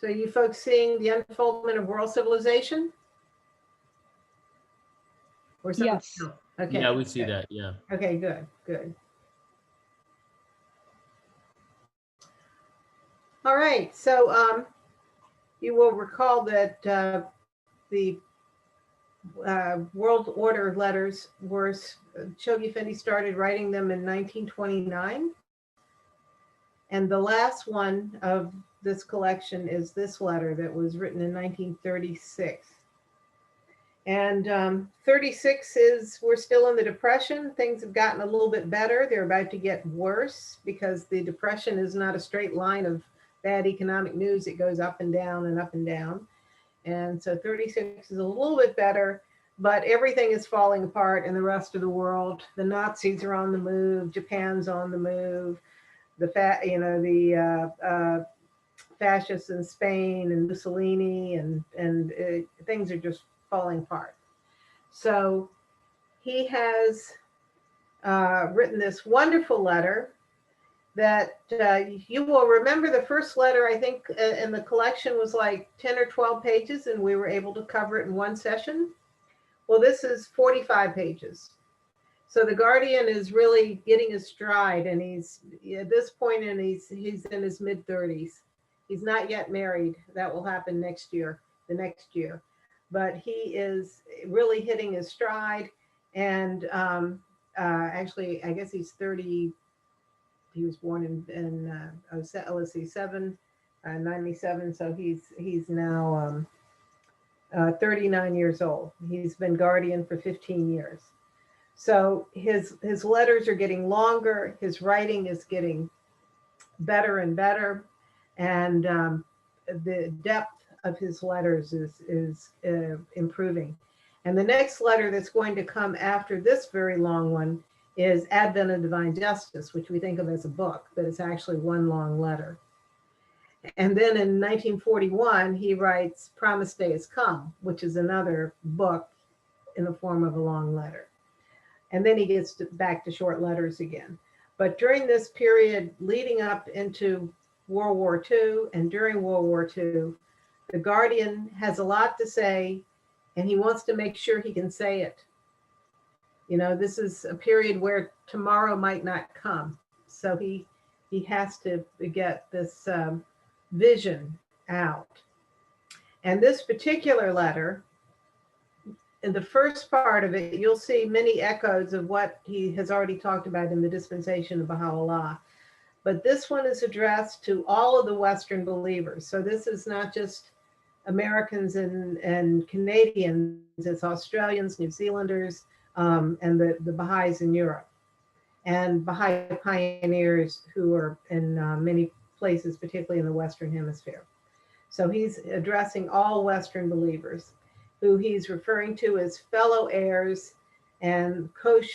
So you folks seeing the unfoldment of world civilization? Or something Yes. else? Okay. Yeah, we see good. that. Yeah. Okay, good, good. All right, so you will recall that the world order letters were, Chogi Effendi started writing them in 1929. And the last one of this collection is this letter that was written in 1936. And 36 is, we're still in the Depression. Things have gotten a little bit better. They're about to get worse because the Depression is not a straight line of bad economic news. It goes up and down and up and down. And so 36 is a little bit better, but everything is falling apart in the rest of the world. The Nazis are on the move. Japan's on the move. The fascists in Spain and Mussolini and things are just falling apart. So he has written this wonderful letter that you will remember. The first letter, I think, in the collection was like 10 or 12 pages, and we were able to cover it in one session. Well, this is 45 pages. So the Guardian is really getting his stride, and he's at this point, and he's in his mid-30s. He's not yet married. That will happen next year, the next year. But he is really hitting his stride. And actually, I guess he's 30. He was born in let's see, 97. So he's now 39 years old. He's been Guardian for 15 years. So his letters are getting longer. His writing is getting better and better. And the depth of his letters is improving. And the next letter that's going to come after this very long one is Advent of Divine Justice, which we think of as a book, but it's actually one long letter. And then in 1941, he writes Promised Day Has Come, which is another book in the form of a long letter. And then he gets back to short letters again. But during this period leading up into World War II and during World War II, the Guardian has a lot to say, and he wants to make sure he can say it. You know, this is a period where tomorrow might not come. So he has to get this vision out. And this particular letter, in the first part of it, you'll see many echoes of what he has already talked about in the dispensation of Bahá'u'lláh. But this one is addressed to all of the Western believers. So this is not just Americans and Canadians, it's Australians, New Zealanders, and the Baha'is in Europe, and Baha'i pioneers who are in many places, particularly in the Western Hemisphere. So he's addressing all Western believers, who he's referring to as fellow heirs and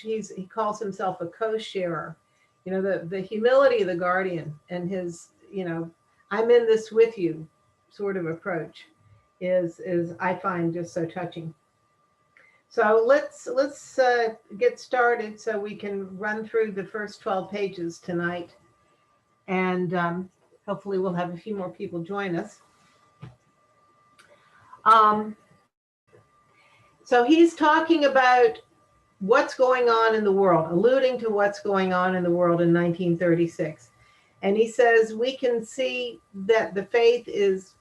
he calls himself a co-sharer. You know, the humility of the Guardian and his, you know, I'm in this with you sort of approach is I find just so touching. So let's get started so we can run through the first 12 pages tonight. And hopefully we'll have a few more people join us. So he's talking about what's going on in the world, alluding to what's going on in the world in 1936. And he says, we can see that the faith is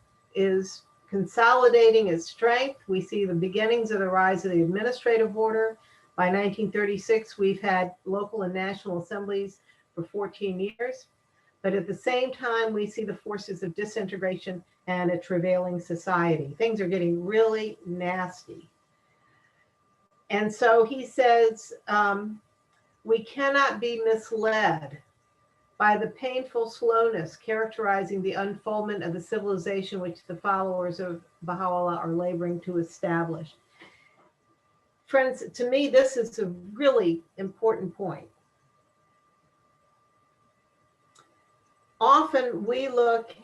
consolidating its strength. We see the beginnings of the rise of the administrative order. By 1936, we've had local and national assemblies for 14 years. But at the same time, we see the forces of disintegration and a travailing society. Things are getting really nasty. And so he says, we cannot be misled by the painful slowness characterizing the unfoldment of the civilization which the followers of Baha'u'lláh are laboring to establish. Friends, to me, this is a really important point. Often we look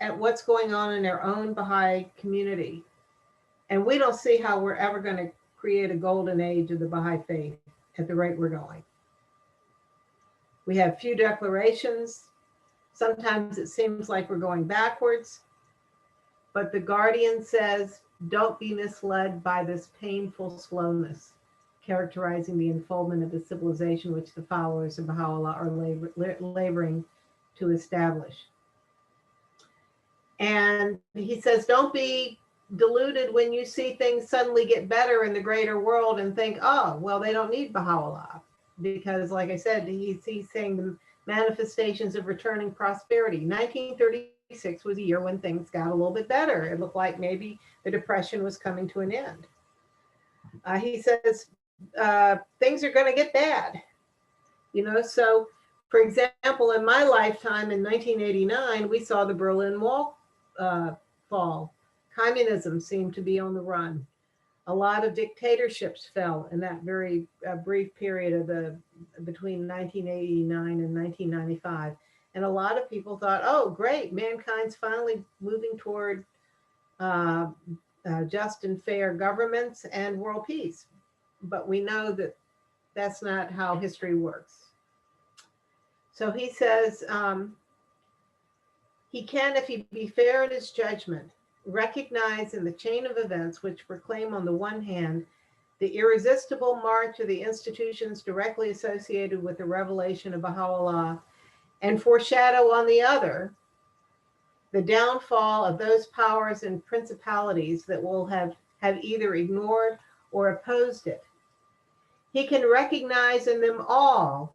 at what's going on in our own Baha'i community, and we don't see how we're ever going to create a golden age of the Baha'i faith at the rate we're going. We have few declarations. Sometimes it seems like we're going backwards. But the Guardian says, don't be misled by this painful slowness, characterizing the unfoldment of the civilization which the followers of Baha'u'lláh are laboring to establish. And he says, don't be deluded when you see things suddenly get better in the greater world and think, oh, well, they don't need Baha'u'lláh. Because, like I said, he's saying the manifestations of returning prosperity. 1936 was a year when things got a little bit better. It looked like maybe the Depression was coming to an end. He says, things are going to get bad. So, for example, in my lifetime in 1989, we saw the Berlin Wall fall. Communism seemed to be on the run. A lot of dictatorships fell in that very brief period of between 1989 and 1995. And a lot of people thought, oh, great, mankind's finally moving toward just and fair governments and world peace. But we know that that's not how history works. So he says, he can, if he be fair in his judgment, recognize in the chain of events which proclaim on the one hand the irresistible march of the institutions directly associated with the revelation of Baha'u'lláh, and foreshadow on the other the downfall of those powers and principalities that will have either ignored or opposed it. He can recognize in them all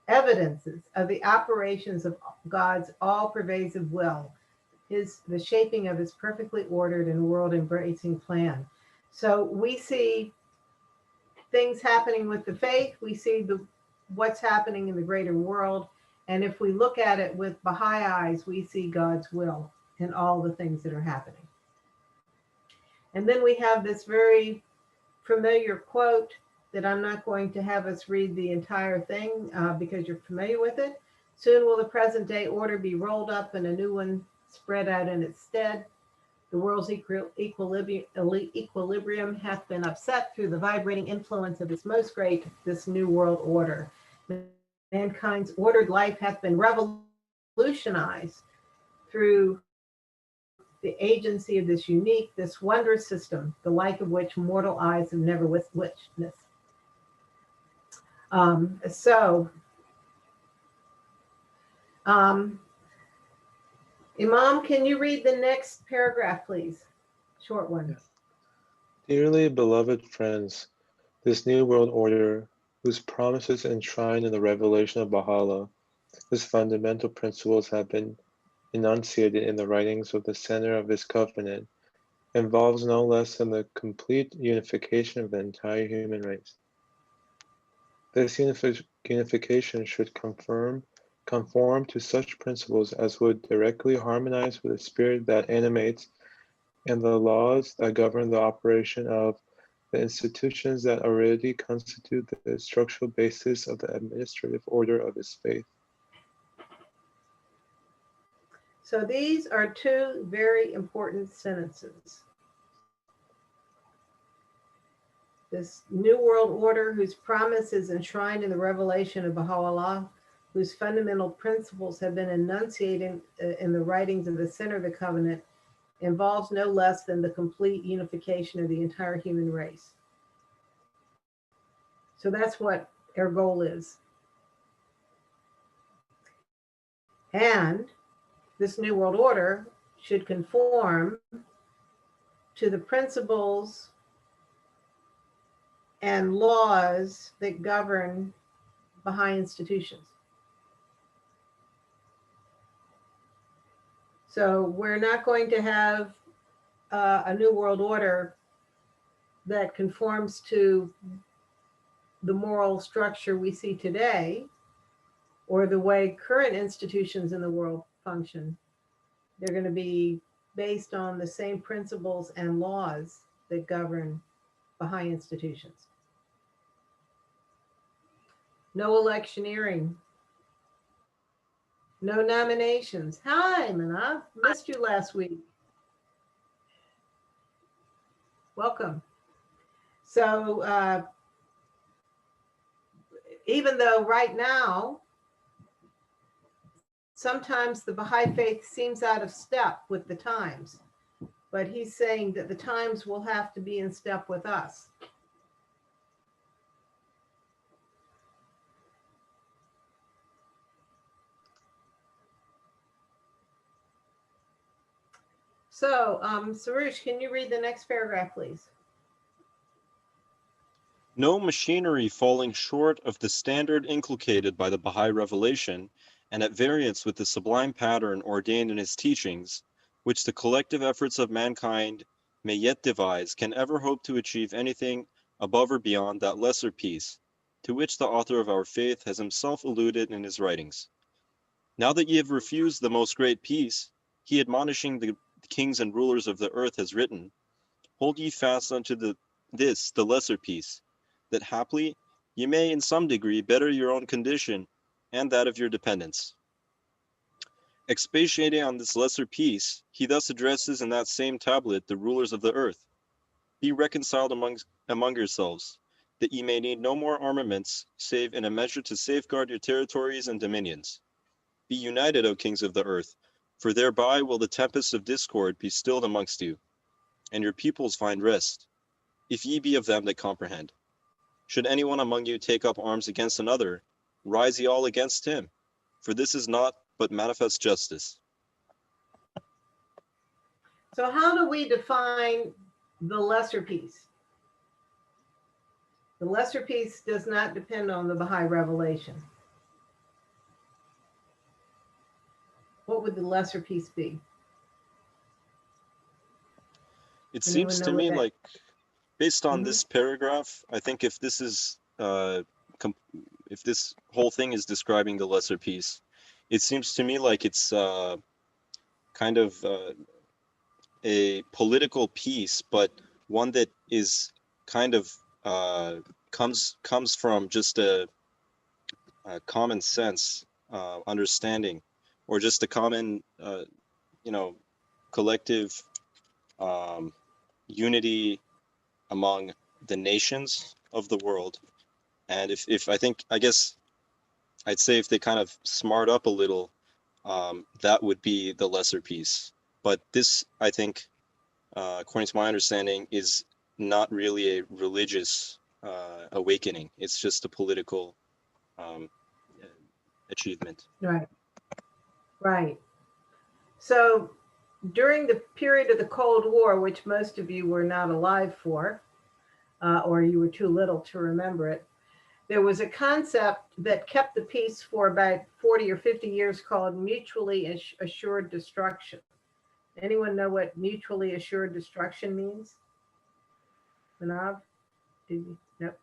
evidences of the operations of God's all-pervasive will, the shaping of his perfectly ordered and world-embracing plan. So we see things happening with the faith, we see what's happening in the greater world, and if we look at it with Baha'i eyes, we see God's will in all the things that are happening. And then we have this very familiar quote that I'm not going to have us read the entire thing because you're familiar with it. Soon will the present day order be rolled up and a new one spread out in its stead. The world's equilibrium hath been upset through the vibrating influence of its most great, this new world order. Mankind's ordered life hath been revolutionized through the agency of this unique, this wondrous system, the like of which mortal eyes have never witnessed. Imam, can you read the next paragraph, please? Short one. Yes. Dearly beloved friends, this new world order, whose promises enshrined in the revelation of Baha'u'lláh, whose fundamental principles have been enunciated in the writings of the center of his covenant, involves no less than the complete unification of the entire human race. This unification should conform to such principles as would directly harmonize with the spirit that animates and the laws that govern the operation of the institutions that already constitute the structural basis of the administrative order of his faith. So these are two very important sentences. This new world order, whose promise is enshrined in the revelation of Baha'u'lláh, whose fundamental principles have been enunciated in the writings of the center of the covenant, involves no less than the complete unification of the entire human race. So that's what our goal is. And this new world order should conform to the principles and laws that govern Baha'i institutions. So we're not going to have a new world order that conforms to the moral structure we see today or the way current institutions in the world function. They're going to be based on the same principles and laws that govern Baha'i institutions. No electioneering. No nominations. Hi, Manav. Missed you last week. Welcome. So even though right now, sometimes the Baha'i faith seems out of step with the times. but he's saying that the times will have to be in step with us. So, Sarush, can you read the next paragraph, please? No machinery falling short of the standard inculcated by the Baha'i revelation and at variance with the sublime pattern ordained in his teachings, which the collective efforts of mankind may yet devise, can ever hope to achieve anything above or beyond that lesser peace, to which the author of our faith has himself alluded in his writings. Now that ye have refused the most great peace, he admonishing the kings and rulers of the earth has written, hold ye fast unto this, the lesser peace, that haply ye may in some degree better your own condition and that of your dependents. Expatiating on this lesser peace, he thus addresses in that same tablet the rulers of the earth. Be reconciled among yourselves, that ye may need no more armaments, save in a measure to safeguard your territories and dominions. Be united, O kings of the earth, for thereby will the tempests of discord be stilled amongst you, and your peoples find rest, if ye be of them that comprehend. Should anyone among you take up arms against another, rise ye all against him, for this is not but manifest justice. So how do we define the lesser peace? The lesser peace does not depend on the Baha'i revelation. What would the lesser peace be? It seems to me like, based on Mhm. this paragraph, I think if this is if this whole thing is describing the lesser peace, it seems to me like it's kind of a political peace, but one that is kind of comes from just a common sense understanding, or just a common collective unity among the nations of the world. And if I guess I'd say if they kind of smart up a little, that would be the lesser peace. But this, I think, according to my understanding, is not really a religious awakening. It's just a political achievement. Right, right. So during the period of the Cold War, which most of you were not alive for, or you were too little to remember it, there was a concept that kept the peace for about 40 or 50 years called mutually assured destruction. Anyone know what mutually assured destruction means? Manav? Did you? Nope.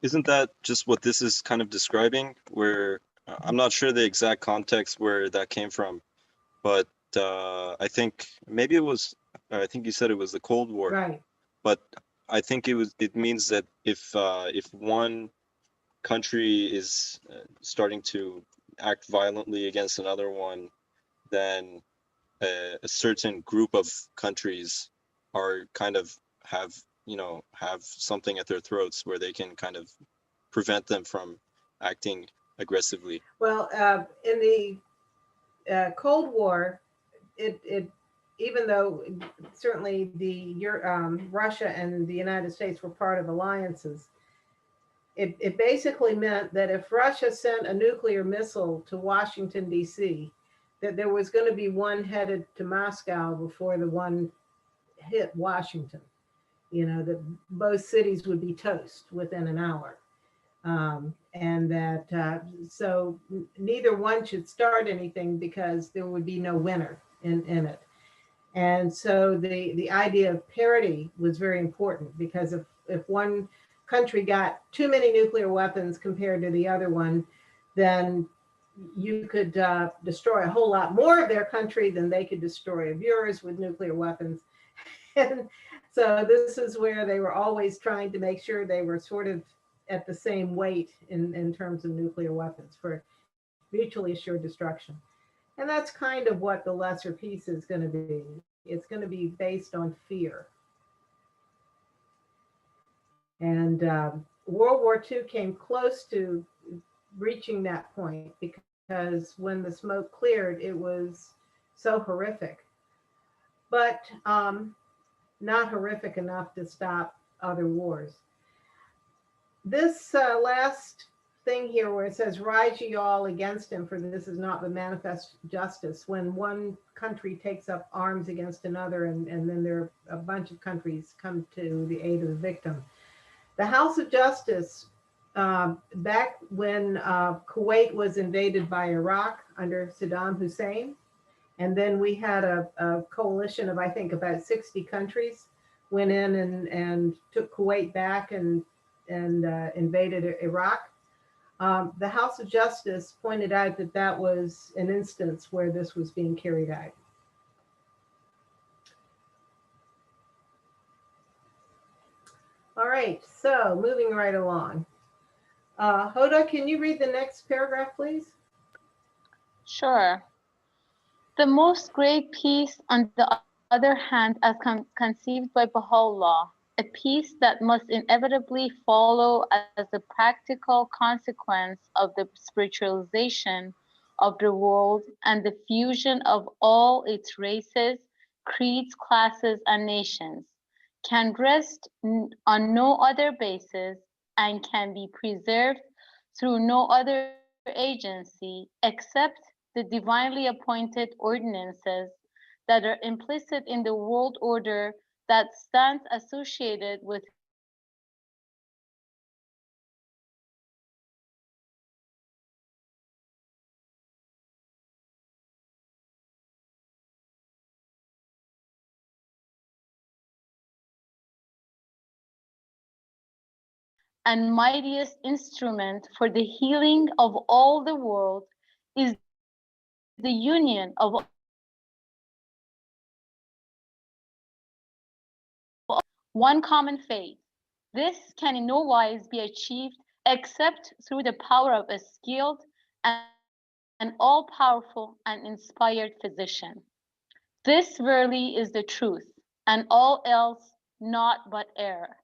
Isn't that just what this is kind of describing? Where I'm not sure the exact context where that came from, but I think maybe it was. I think you said it was the Cold War, Right. but I think it means that if one country is starting to act violently against another one, then a certain group of countries are kind of have something at their throats where they can kind of prevent them from acting aggressively. Well, in the Cold War, it even though certainly Russia and the United States were part of alliances, it basically meant that if Russia sent a nuclear missile to Washington, D.C., that there was going to be one headed to Moscow before the one hit Washington. That both cities would be toast within an hour. And that so neither one should start anything because there would be no winner in it. And so the idea of parity was very important, because if one country got too many nuclear weapons compared to the other one, then you could destroy a whole lot more of their country than they could destroy of yours with nuclear weapons. And so this is where they were always trying to make sure they were sort of at the same weight in terms of nuclear weapons for mutually assured destruction. And that's kind of what the lesser peace is going to be. It's going to be based on fear. And World War II came close to reaching that point, because because when the smoke cleared, it was so horrific, but not horrific enough to stop other wars. This last thing here where it says, rise ye all against him, for this is not the manifest justice. When one country takes up arms against another, and then there are a bunch of countries come to the aid of the victim. The House of Justice, back when Kuwait was invaded by Iraq under Saddam Hussein, and then we had a coalition of, I think, about 60 countries went in and took Kuwait back and invaded Iraq. The House of Justice pointed out that that was an instance where this was being carried out. All right, so moving right along. Hoda, can you read the next paragraph, please? Sure. The most great peace, on the other hand, as conceived by Bahá'u'lláh, a peace that must inevitably follow as a practical consequence of the spiritualization of the world and the fusion of all its races, creeds, classes, and nations, can rest on no other basis and can be preserved through no other agency except the divinely appointed ordinances that are implicit in the world order that stands associated with and mightiest instrument for the healing of all the world is the union of one common faith. This can in no wise be achieved except through the power of a skilled and all-powerful and inspired physician. This verily is the truth, and all else naught but error.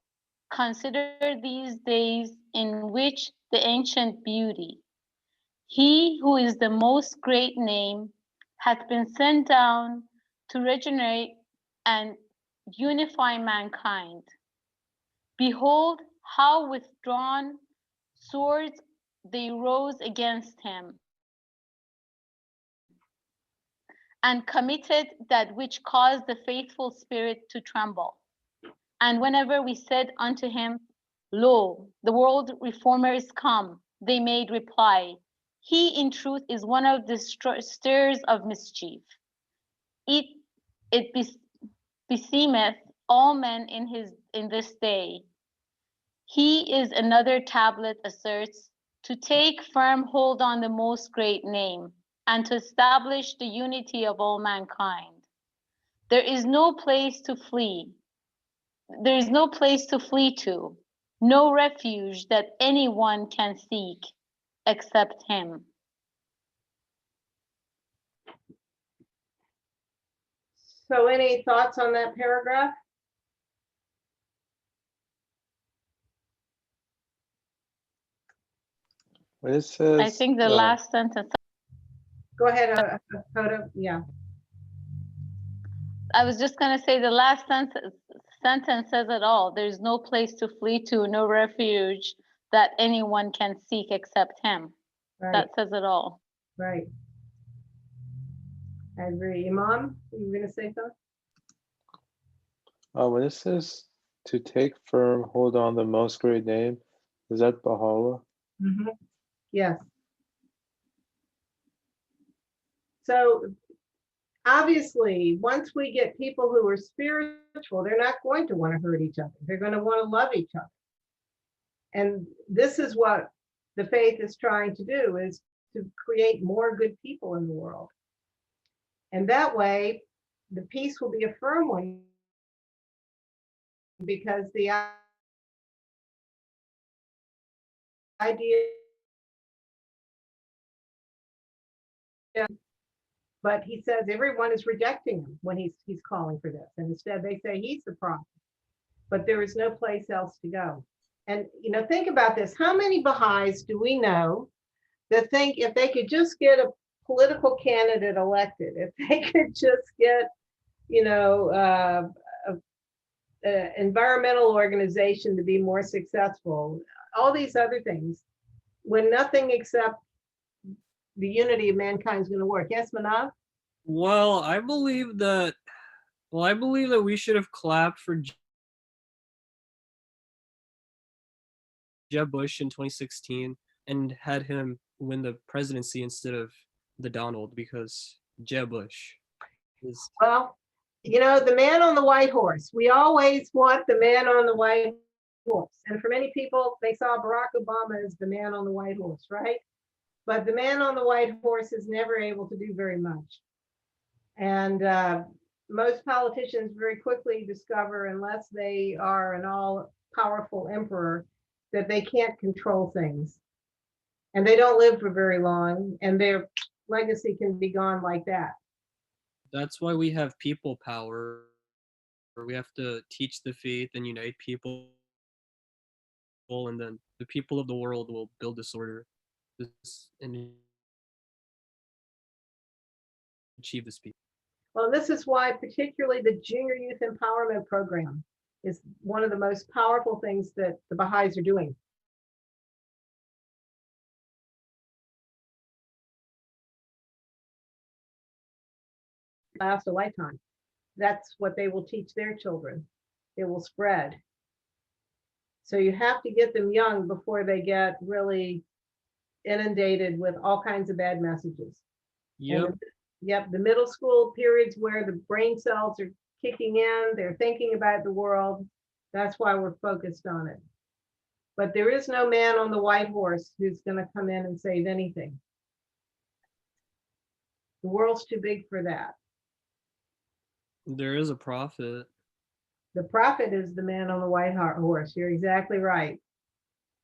Consider these days in which the ancient beauty, he who is the most great name, hath been sent down to regenerate and unify mankind. Behold, how with drawn swords they rose against him, and committed that which caused the faithful spirit to tremble. And whenever we said unto him, Lo, the world reformer is come, they made reply, he in truth is one of the stirrers of mischief. It beseemeth all men in this day. He is another tablet asserts, to take firm hold on the most great name, and to establish the unity of all mankind. There is no place to flee. There is no place to flee to, no refuge that anyone can seek except him. So any thoughts on that paragraph? When it says, I think the last sentence, Go ahead, Hoda. Yeah. I was just going to say the last sentence says it all. There's no place to flee to, no refuge that anyone can seek except him. Right. That says it all. Right. I agree. Imam, you were going to say something? when it says to take firm hold on the most great name, is that Baha'u'lláh? Mm-hmm. Yes. So obviously, once we get people who are spiritual, they're not going to want to hurt each other. They're going to want to love each other. And this is what the faith is trying to do, is to create more good people in the world. And that way, the peace will be a firm one, because the idea, but he says everyone is rejecting him when he's calling for this. And instead they say he's the prophet, but there is no place else to go. And think about this. How many Baha'is do we know to think if they could just get a political candidate elected, if they could just get, you know, a environmental organization to be more successful, all these other things, when nothing except the unity of mankind is going to work. Yes, Manav? Well, I believe that we should have clapped for Jeb Bush in 2016 and had him win the presidency instead of the Donald, because Jeb Bush is. Well, you know, the man on the white horse. We always want the man on the white horse. And for many people, they saw Barack Obama as the man on the white horse, right? But the man on the white horse is never able to do very much. And most politicians very quickly discover, unless they are an all-powerful emperor, that they can't control things. And they don't live for very long, and their legacy can be gone like that. That's why we have people power. We have to teach the faith and unite people, and then the people of the world will build this order, and achieve this peace. Well, this is why particularly the Junior Youth Empowerment Program is one of the most powerful things that the Baha'is are doing. Last a lifetime. That's what they will teach their children. It will spread. So you have to get them young before they get really inundated with all kinds of bad messages. Yep. Yep, the middle school periods where the brain cells are kicking in, they're thinking about the world. That's why we're focused on it. But there is no man on the white horse who's going to come in and save anything. The world's too big for that. There is a prophet. The prophet is the man on the white horse. You're exactly right.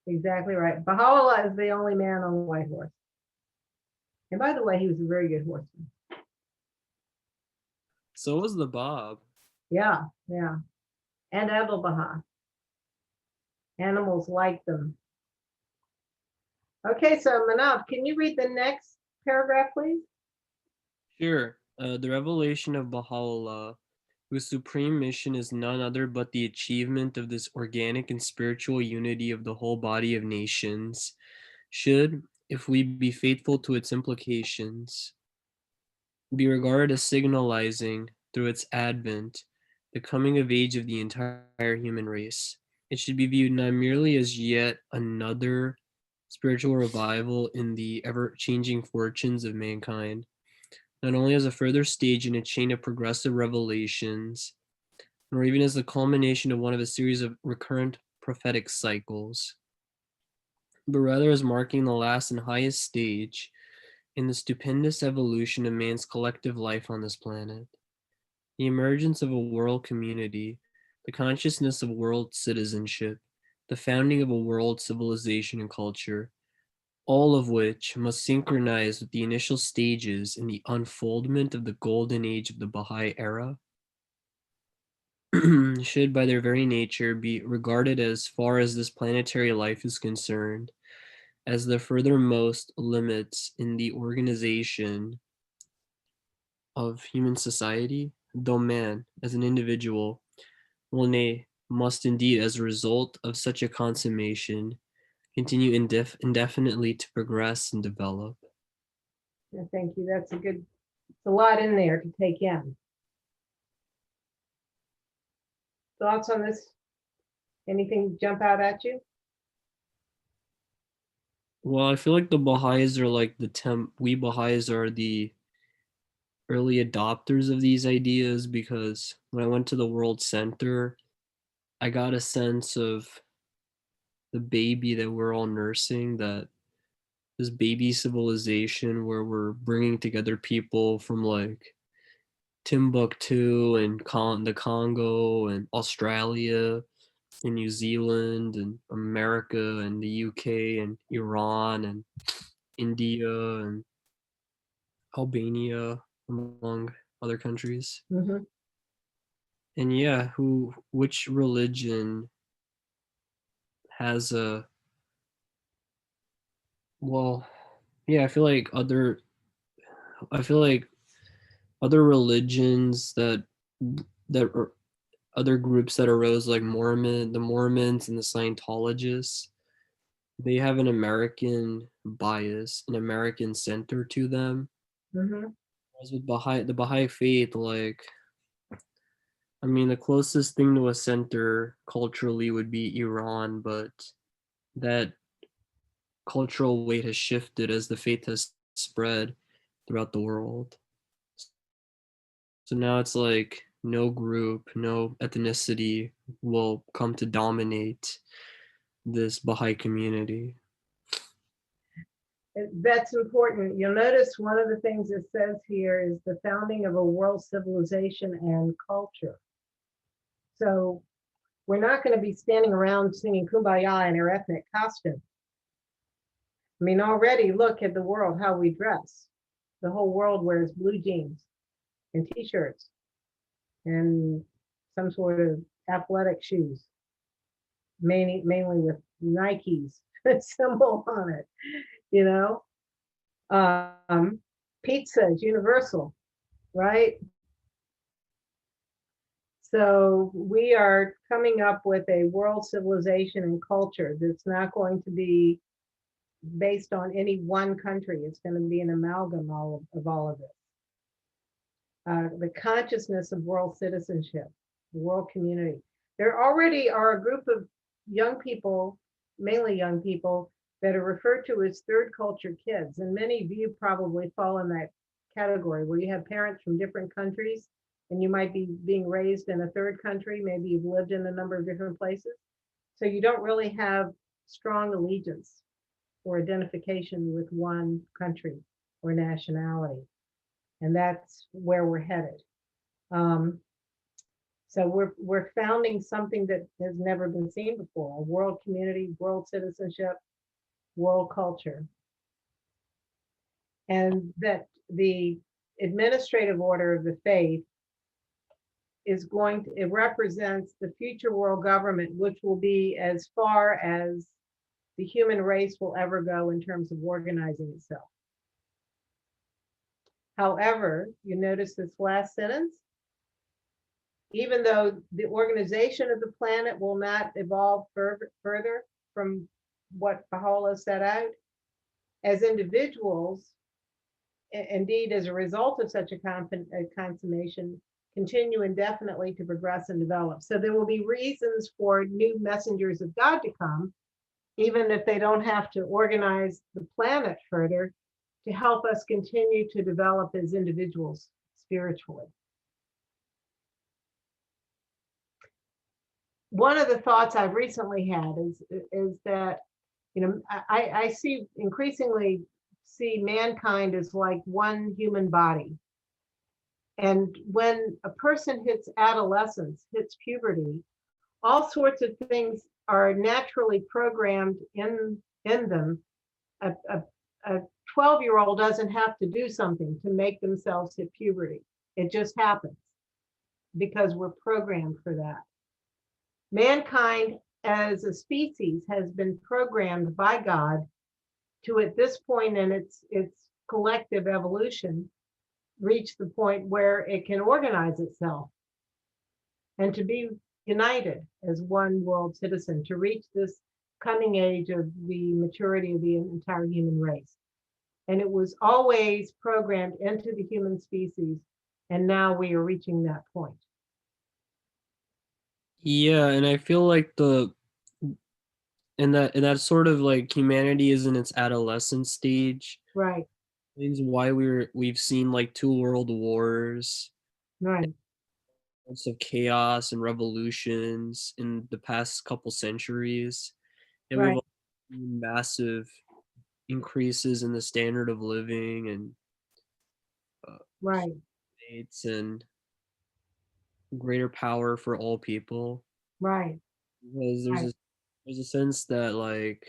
Exactly right. Bahá'u'lláh is the only man on the white horse. And by the way, he was a very good horseman. So was the Bob. Yeah, yeah. And Abdul Baha. Animals like them. Okay, so Manav, can you read the next paragraph, please? Sure. The revelation of Baha'u'lláh, whose supreme mission is none other but the achievement of this organic and spiritual unity of the whole body of nations, should, if we be faithful to its implications, be regarded as signalizing, through its advent, the coming of age of the entire human race. It should be viewed not merely as yet another spiritual revival in the ever-changing fortunes of mankind, not only as a further stage in a chain of progressive revelations, nor even as the culmination of one of a series of recurrent prophetic cycles, but rather as marking the last and highest stage in the stupendous evolution of man's collective life on this planet. The emergence of a world community, the consciousness of world citizenship, the founding of a world civilization and culture, all of which must synchronize with the initial stages in the unfoldment of the golden age of the Baha'i era, should by their very nature be regarded, as far as this planetary life is concerned, as the furthermost limits in the organization of human society, though man, as an individual, must indeed, as a result of such a consummation, continue indefinitely to progress and develop. Yeah, thank you. That's it's a lot in there to take in. Thoughts on this? Anything jump out at you? Well, I feel like the Baha'is are like we Baha'is are the early adopters of these ideas, because when I went to the World Center, I got a sense of the baby that we're all nursing, that this baby civilization where we're bringing together people from like Timbuktu and the Congo and Australia and New Zealand and America and the UK and Iran and India and Albania, among other countries. Mm-hmm. And yeah, which religion has a, well, yeah, I feel like other religions that are other groups that arose like the Mormons and the Scientologists, they have an American bias, an American center to them. Mhm. Whereas with the Baha'i faith, like, I mean, the closest thing to a center culturally would be Iran, but that cultural weight has shifted as the faith has spread throughout the world. So now it's like no group, no ethnicity will come to dominate this Baha'i community. That's important. You'll notice one of the things it says here is the founding of a world civilization and culture. So we're not going to be standing around singing Kumbaya in our ethnic costume. I mean, already look at the world, how we dress. The whole world wears blue jeans and t-shirts and some sort of athletic shoes, mainly with Nike's symbol on it, you know. Pizza is universal, right? So we are coming up with a world civilization and culture that's not going to be based on any one country. It's going to be an amalgam of all of it. The consciousness of world citizenship, the world community. There already are a group of young people, mainly young people, that are referred to as third culture kids. And many of you probably fall in that category where you have parents from different countries and you might be being raised in a third country. Maybe you've lived in a number of different places. So you don't really have strong allegiance or identification with one country or nationality. And that's where we're headed. So we're founding something that has never been seen before: a world community, world citizenship, world culture. And that the administrative order of the faith is it represents the future world government, which will be as far as the human race will ever go in terms of organizing itself. However, you notice this last sentence: even though the organization of the planet will not evolve further from what Baha'u'lláh set out, as individuals, indeed as a result of such a consummation, continue indefinitely to progress and develop. So there will be reasons for new messengers of God to come, even if they don't have to organize the planet further, to help us continue to develop as individuals spiritually. One of the thoughts I've recently had is that, you know, I increasingly see mankind as like one human body. And when a person hits adolescence, hits puberty, all sorts of things are naturally programmed in them. A 12-year-old doesn't have to do something to make themselves hit puberty. It just happens because we're programmed for that. Mankind as a species has been programmed by God to, at this point in its collective evolution, reach the point where it can organize itself and to be united as one world citizen, to reach this coming age of the maturity of the entire human race. And it was always programmed into the human species, and now we are reaching that point. Yeah, and I feel like and that sort of like humanity is in its adolescent stage. Right, Means why we've seen like 2 world wars, right, lots of chaos and revolutions in the past couple centuries, and we've right, also seen massive increases in the standard of living and right, states and greater power for all people. right, Because right, there's a sense that, like,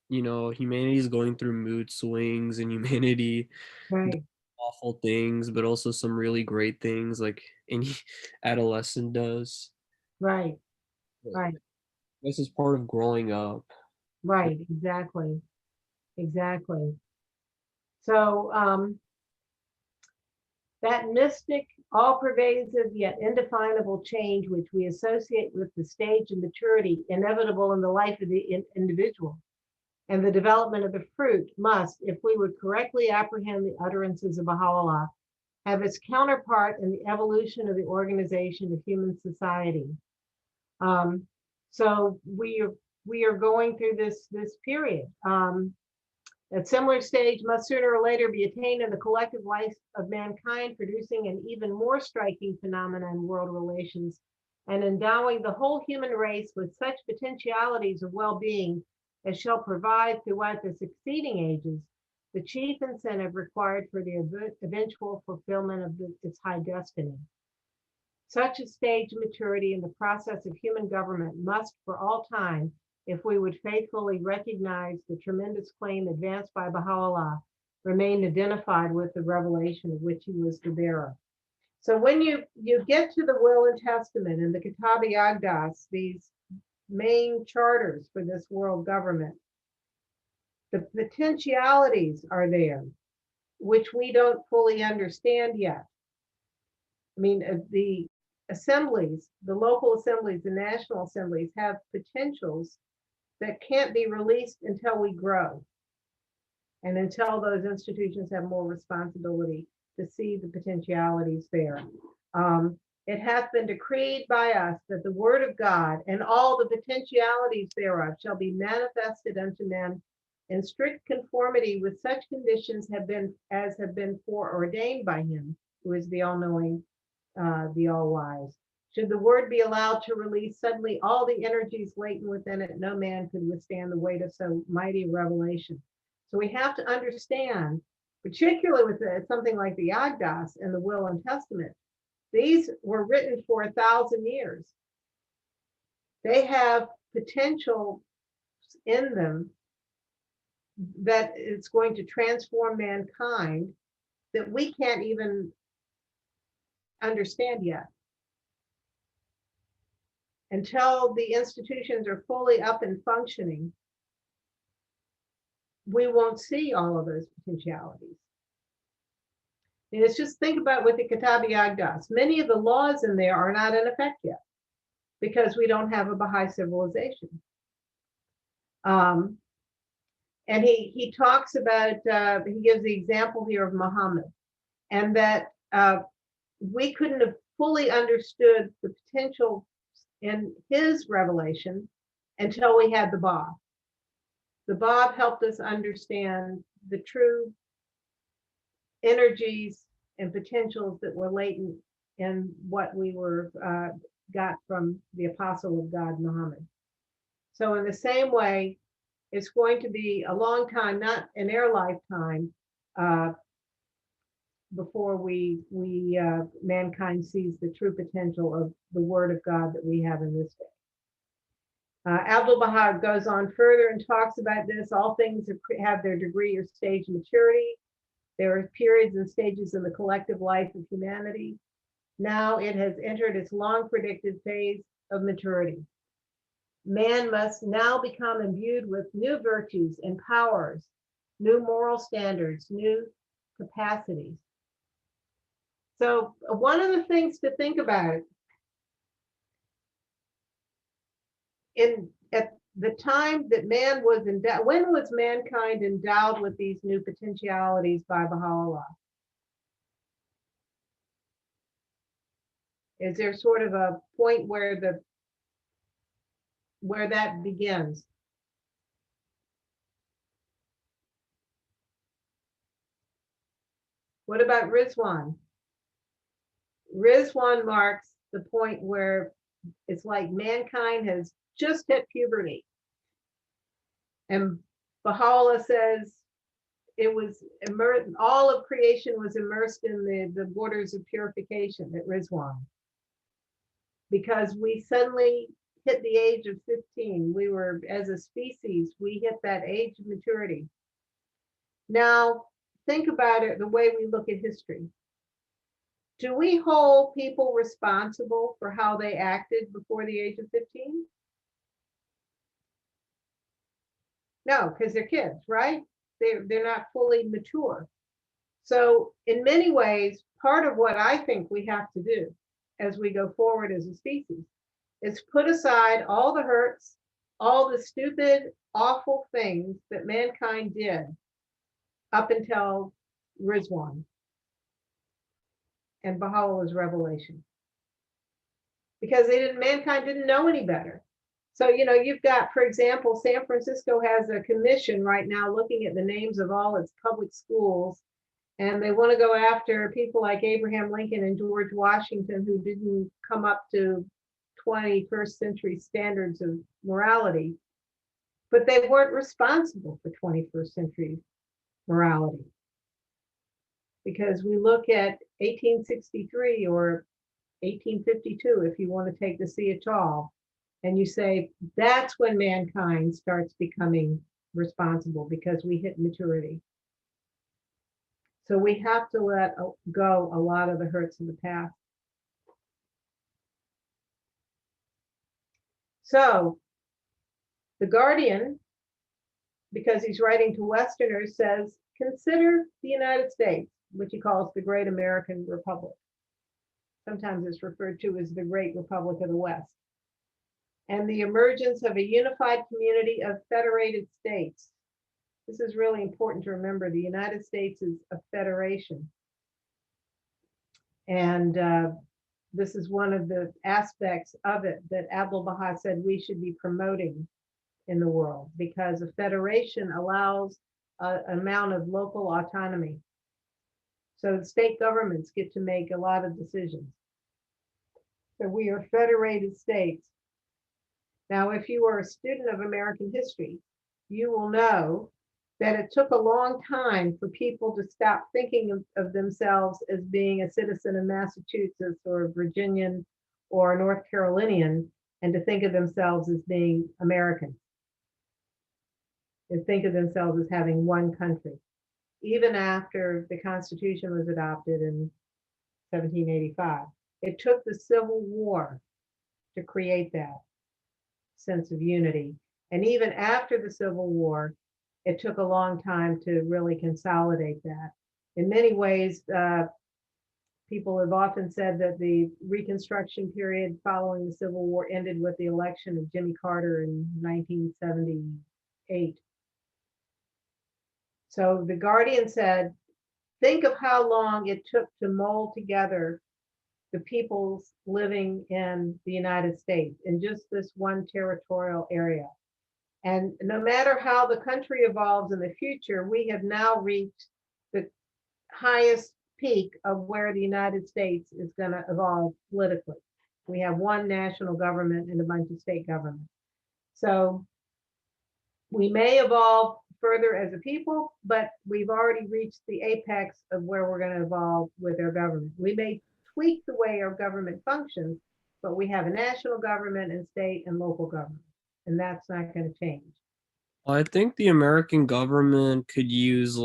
you know, humanity is going through mood swings, and humanity does right, awful things, but also some really great things, like any adolescent does. right, But right, this is part of growing up. right, exactly, exactly. So that mystic, all-pervasive yet indefinable change which we associate with the stage of maturity inevitable in the life of the individual and the development of the fruit must, if we would correctly apprehend the utterances of Baha'u'lláh, have its counterpart in the evolution of the organization of human society. So we are going through this period. A similar stage must sooner or later be attained in the collective life of mankind, producing an even more striking phenomenon in world relations and endowing the whole human race with such potentialities of well-being as shall provide throughout the succeeding ages the chief incentive required for the eventual fulfillment of its high destiny. Such a stage of maturity in the process of human government must, for all time, if we would faithfully recognize the tremendous claim advanced by Baha'u'lláh, remain identified with the revelation of which he was the bearer. So when you get to the Will and Testament and the Kitab-i-Aqdas, these main charters for this world government, the potentialities are there, which we don't fully understand yet. I mean, the assemblies, the local assemblies, the national assemblies have potentials that can't be released until we grow and until those institutions have more responsibility to see the potentialities there. It hath been decreed by us that the word of God and all the potentialities thereof shall be manifested unto men in strict conformity with such conditions as have been foreordained by him, who is the all-knowing, the all-wise. Should the word be allowed to release suddenly all the energies latent within it, no man could withstand the weight of so mighty a revelation. So we have to understand, particularly with something like the Aqdas and the Will and Testament, these were written for 1,000 years. They have potential in them that it's going to transform mankind that we can't even understand yet. Until the institutions are fully up and functioning, we won't see all of those potentialities. And it's just think about with the Kitab-i-Aqdas. Many of the laws in there are not in effect yet because we don't have a Baha'i civilization. And he talks about, he gives the example here of Muhammad, and that we couldn't have fully understood the potential in his revelation until we had the Bab. The Bab helped us understand the true energies and potentials that were latent in what we were got from the apostle of God, Muhammad. So in the same way, it's going to be a long time, not in our lifetime, before mankind sees the true potential of the word of God that we have in this day. Abdul-Baha goes on further and talks about this. All things have their degree or stage of maturity. There are periods and stages in the collective life of humanity. Now it has entered its long predicted phase of maturity. Man must now become imbued with new virtues and powers, new moral standards, new capacities. So one of the things to think about at the time that man was endowed, when was mankind endowed with these new potentialities by Baha'u'lláh? Is there sort of a point where that begins? What about Rizwan? Rizwan marks the point where it's like mankind has just hit puberty. And Baha'u'lláh says it was immersed, all of creation was immersed in the waters of purification at Rizwan. Because we suddenly hit the age of 15. We were, as a species, we hit that age of maturity. Now, think about it the way we look at history. Do we hold people responsible for how they acted before the age of 15? No, because they're kids, right? they're not fully mature. So in many ways, part of what I think we have to do as we go forward as a species is put aside all the hurts, all the stupid, awful things that mankind did up until Rizwan and Baha'u'llah's revelation. Because mankind didn't know any better. So, you've got, for example, San Francisco has a commission right now looking at the names of all its public schools, and they want to go after people like Abraham Lincoln and George Washington, who didn't come up to 21st century standards of morality, but they weren't responsible for 21st century morality. Because we look at 1863 or 1852, if you want to take the Sea of Tall, and you say that's when mankind starts becoming responsible because we hit maturity. So we have to let go a lot of the hurts of the past. So the Guardian, because he's writing to Westerners, says, consider the United States, which he calls the Great American Republic. Sometimes it's referred to as the Great Republic of the West. And the emergence of a unified community of federated states. This is really important to remember. The United States is a federation. And this is one of the aspects of it that Abdu'l-Baha said we should be promoting in the world, because a federation allows an amount of local autonomy. So the state governments get to make a lot of decisions. So we are federated states. Now, if you are a student of American history, you will know that it took a long time for people to stop thinking of themselves as being a citizen of Massachusetts or Virginian or North Carolinian, and to think of themselves as being American, and think of themselves as having one country. Even after the Constitution was adopted in 1785, it took the Civil War to create that sense of unity. And even after the Civil War, it took a long time to really consolidate that. In many ways, people have often said that the Reconstruction period following the Civil War ended with the election of Jimmy Carter in 1978. So the Guardian said, think of how long it took to mold together the peoples living in the United States in just this one territorial area. And no matter how the country evolves in the future, we have now reached the highest peak of where the United States is going to evolve politically. We have one national government and a bunch of state governments. So we may evolve further as a people, but we've already reached the apex of where we're going to evolve with our government. We may tweak the way our government functions, but we have a national government and state and local government, and that's not going to change. I think the American government could use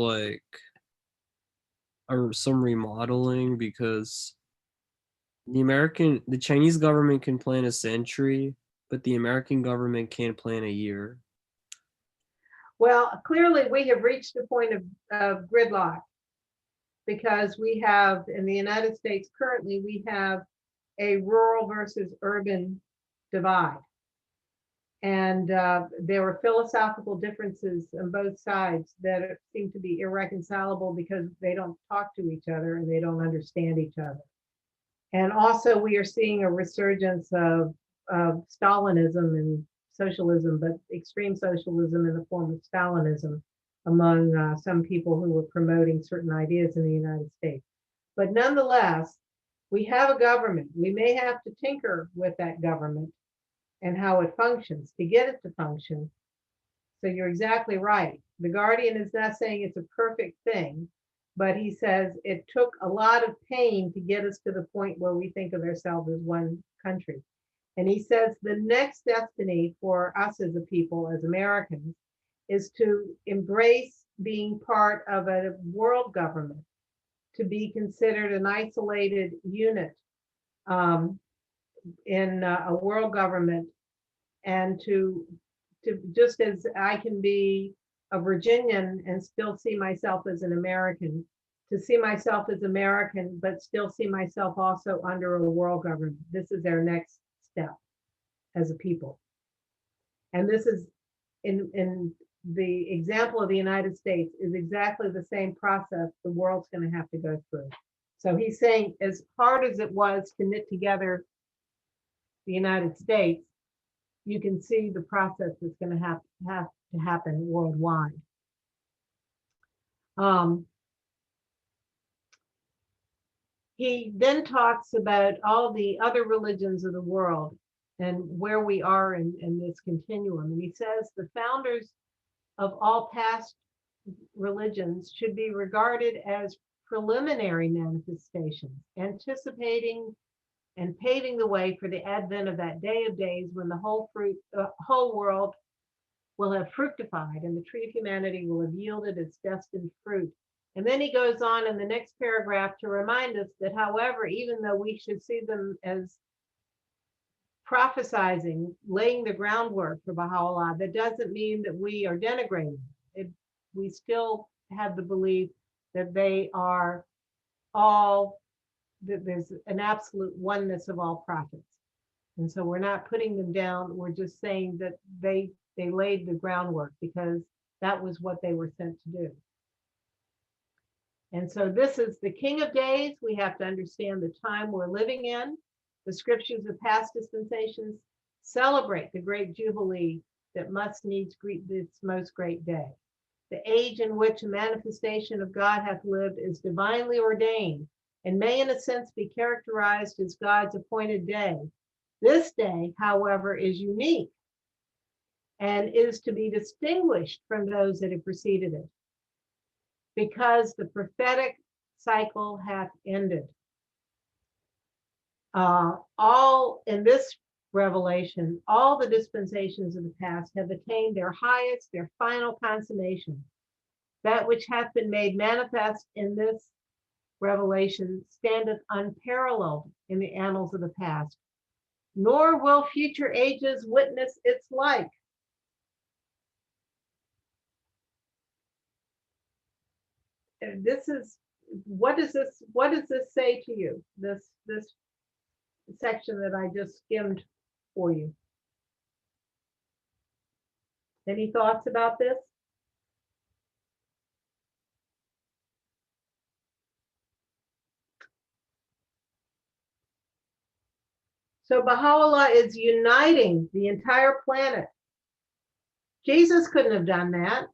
some remodeling, because the Chinese government can plan a century, but the American government can't plan a year. Well, clearly we have reached the point of gridlock, because we have, in the United States currently, we have a rural versus urban divide. And there were philosophical differences on both sides that seem to be irreconcilable because they don't talk to each other and they don't understand each other. And also we are seeing a resurgence of Stalinism and socialism, but extreme socialism in the form of Stalinism among some people who were promoting certain ideas in the United States. But nonetheless, we have a government. We may have to tinker with that government and how it functions to get it to function. So you're exactly right. The Guardian is not saying it's a perfect thing, but he says it took a lot of pain to get us to the point where we think of ourselves as one country. And he says the next destiny for us as a people, as Americans, is to embrace being part of a world government, to be considered an isolated unit in a world government, and to just as I can be a Virginian and still see myself as an American, to see myself as American, but still see myself also under a world government. This is their next step as a people. And this is in the example of the United States is exactly the same process the world's going to have to go through. So he's saying, as hard as it was to knit together the United States, you can see the process that's going to have to happen worldwide. He then talks about all the other religions of the world and where we are in this continuum. And he says the founders of all past religions should be regarded as preliminary manifestations, anticipating and paving the way for the advent of that day of days when the whole world will have fructified and the tree of humanity will have yielded its destined fruit. And then he goes on in the next paragraph to remind us that, however, even though we should see them as prophesizing, laying the groundwork for Baha'u'lláh, that doesn't mean that we are denigrating it. We still have the belief that they are all, that there's an absolute oneness of all prophets. And so we're not putting them down. We're just saying that they laid the groundwork because that was what they were sent to do. And so this is the King of Days. We have to understand the time we're living in. The scriptures of past dispensations celebrate the great jubilee that must needs greet this most great day. The age in which a manifestation of God hath lived is divinely ordained and may in a sense be characterized as God's appointed day. This day, however, is unique and is to be distinguished from those that have preceded it, because the prophetic cycle hath ended. All in this revelation, all the dispensations of the past have attained their highest, their final consummation. That which hath been made manifest in this revelation standeth unparalleled in the annals of the past, nor will future ages witness its like. This is, what does this say to you? This section that I just skimmed for you. Any thoughts about this? So Baha'u'lláh is uniting the entire planet. Jesus couldn't have done that.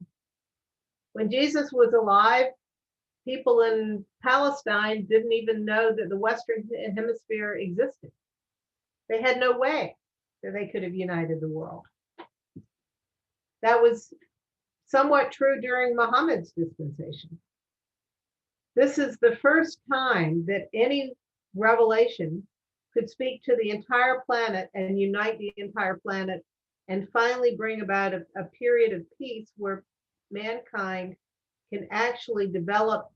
When Jesus was alive, people in Palestine didn't even know that the Western Hemisphere existed. They had no way that they could have united the world. That was somewhat true during Muhammad's dispensation. This is the first time that any revelation could speak to the entire planet and unite the entire planet and finally bring about a period of peace where mankind can actually develop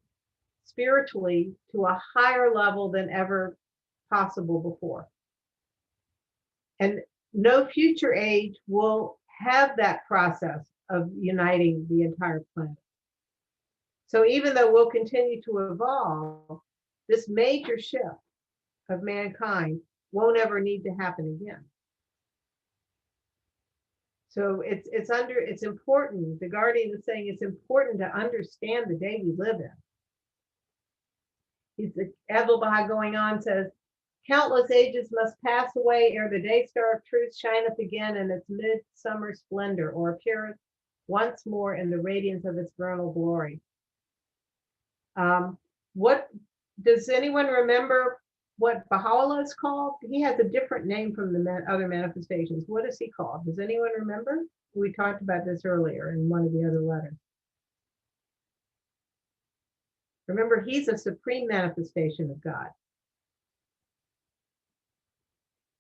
spiritually to a higher level than ever possible before. And no future age will have that process of uniting the entire planet. So even though we'll continue to evolve, this major shift of mankind won't ever need to happen again. So it's important, the Guardian is saying it's important to understand the day we live in. Abdu'l-Baha going on says, countless ages must pass away ere the day star of truth shineth again in its midsummer splendor, or appeareth once more in the radiance of its vernal glory. What does anyone remember what Baha'u'lláh is called? He has a different name from the other manifestations. What is he called? Does anyone remember? We talked about this earlier in one of the other letters. Remember, he's a supreme manifestation of God.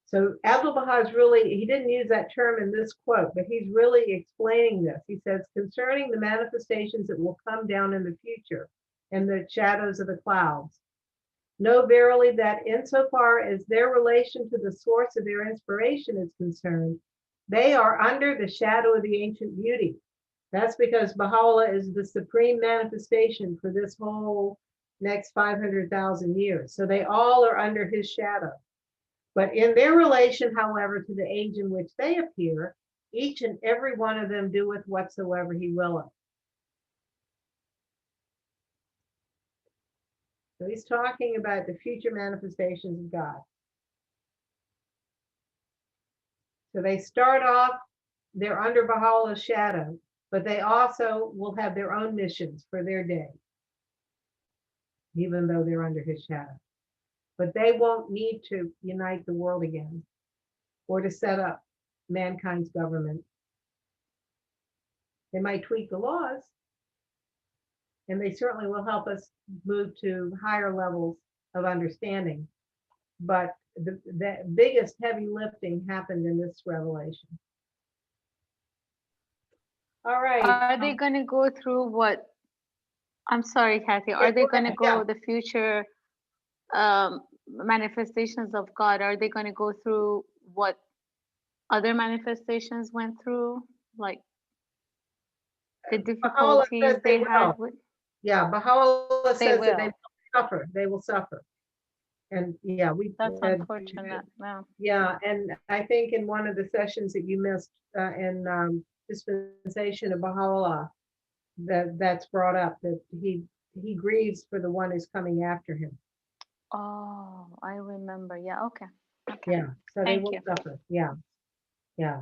So Abdu'l-Baha is really, he didn't use that term in this quote, but he's really explaining this. He says, concerning the manifestations that will come down in the future and the shadows of the clouds, know verily that insofar as their relation to the source of their inspiration is concerned, they are under the shadow of the ancient beauty, That's because Baha'u'lláh is the supreme manifestation for this whole next 500,000 years. So they all are under his shadow. But in their relation, however, to the age in which they appear, each and every one of them doeth whatsoever he willeth. So he's talking about the future manifestations of God. So they start off, they're under Baha'u'llah's shadow, but they also will have their own missions for their day, even though they're under his shadow. But they won't need to unite the world again or to set up mankind's government. They might tweak the laws, and they certainly will help us move to higher levels of understanding. But the biggest heavy lifting happened in this revelation. All right. Are they going to go through what? I'm sorry, Kathy. Are they going to go the future manifestations of God? Are they going to go through what other manifestations went through, like the difficulties they had with? Yeah, Baha'u'llah says that they will will suffer. They will suffer. And yeah, that's unfortunate. No. Yeah, and I think in one of the sessions that you missed in dispensation of Baha'u'llah, that's brought up, that he grieves for the one who's coming after him. Oh, I remember. Yeah. Okay. Yeah, so they Thank will you. suffer. Yeah, yeah.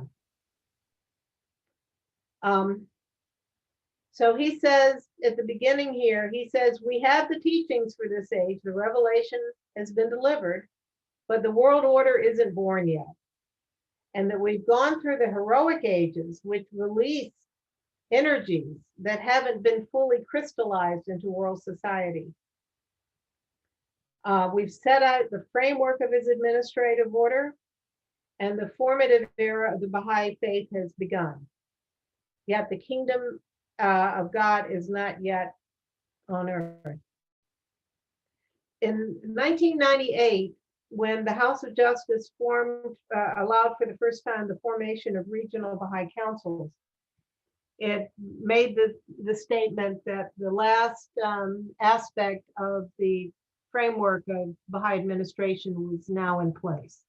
So he says at the beginning here, he says, we have the teachings for this age. The revelation has been delivered, but the world order isn't born yet. And that we've gone through the heroic ages, which release energies that haven't been fully crystallized into world society. We've set out the framework of his administrative order, and the formative era of the Baha'i faith has begun. Yet the kingdom of God is not yet on earth. In 1998, when the House of Justice allowed for the first time the formation of regional Baha'i councils, it made the statement that the last aspect of the framework of Baha'i administration was now in place.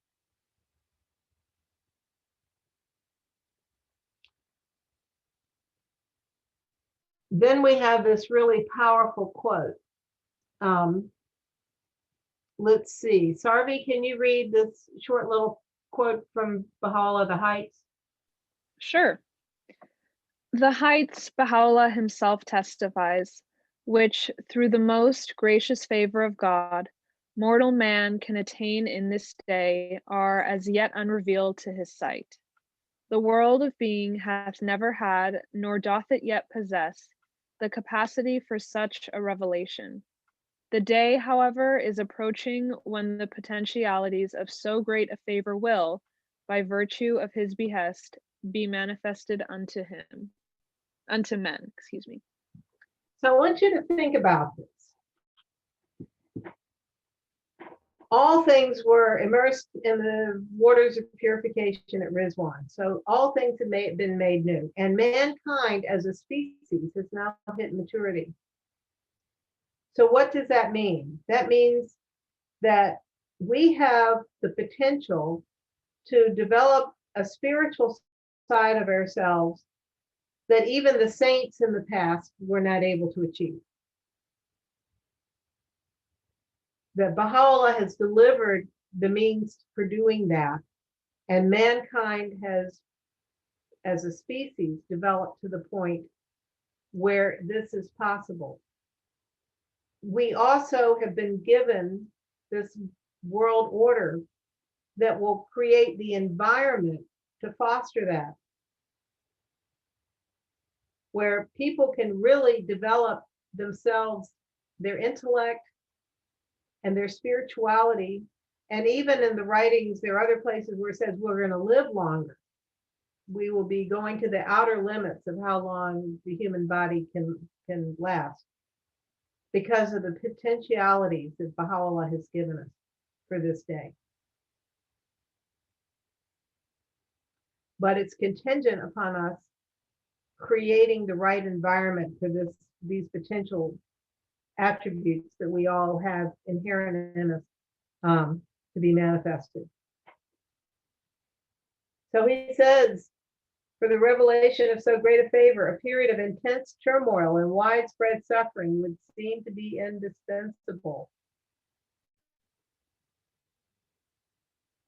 Then we have this really powerful quote. Let's see, Sarvi, can you read this short little quote from Baha'u'llah, The Heights? Sure. The heights, Baha'u'llah himself testifies, which through the most gracious favor of God, mortal man can attain in this day, are as yet unrevealed to his sight. The world of being hath never had, nor doth it yet possess, the capacity for such a revelation. The day, however, is approaching when the potentialities of so great a favor will, by virtue of his behest, be manifested unto men, excuse me. So I want you to think about this. All things were immersed in the waters of purification at Rizwan. So all things have been made new. And mankind as a species has now hit maturity. So what does that mean? That means that we have the potential to develop a spiritual side of ourselves that even the saints in the past were not able to achieve. That Baha'u'llah has delivered the means for doing that, and mankind has, as a species, developed to the point where this is possible. We also have been given this world order that will create the environment to foster that, where people can really develop themselves, their intellect, and their spirituality. And even in the writings, there are other places where it says we're going to live longer. We will be going to the outer limits of how long the human body can last because of the potentialities that Baha'u'llah has given us for this day. But it's contingent upon us creating the right environment for these potential attributes that we all have inherent in us to be manifested. So he says, for the revelation of so great a favor, a period of intense turmoil and widespread suffering would seem to be indispensable.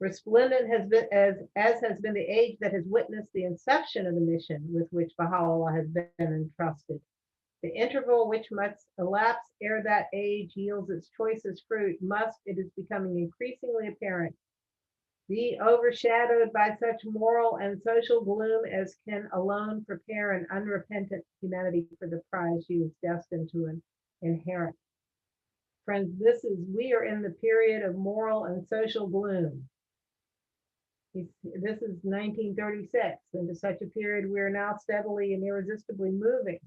Resplendent has been, as has been the age that has witnessed the inception of the mission with which Baha'u'lláh has been entrusted. The interval which must elapse ere that age yields its choicest fruit must, it is becoming increasingly apparent, be overshadowed by such moral and social gloom as can alone prepare an unrepentant humanity for the prize she is destined to inherit. Friends, we are in the period of moral and social gloom. This is 1936. Into such a period, we are now steadily and irresistibly moving.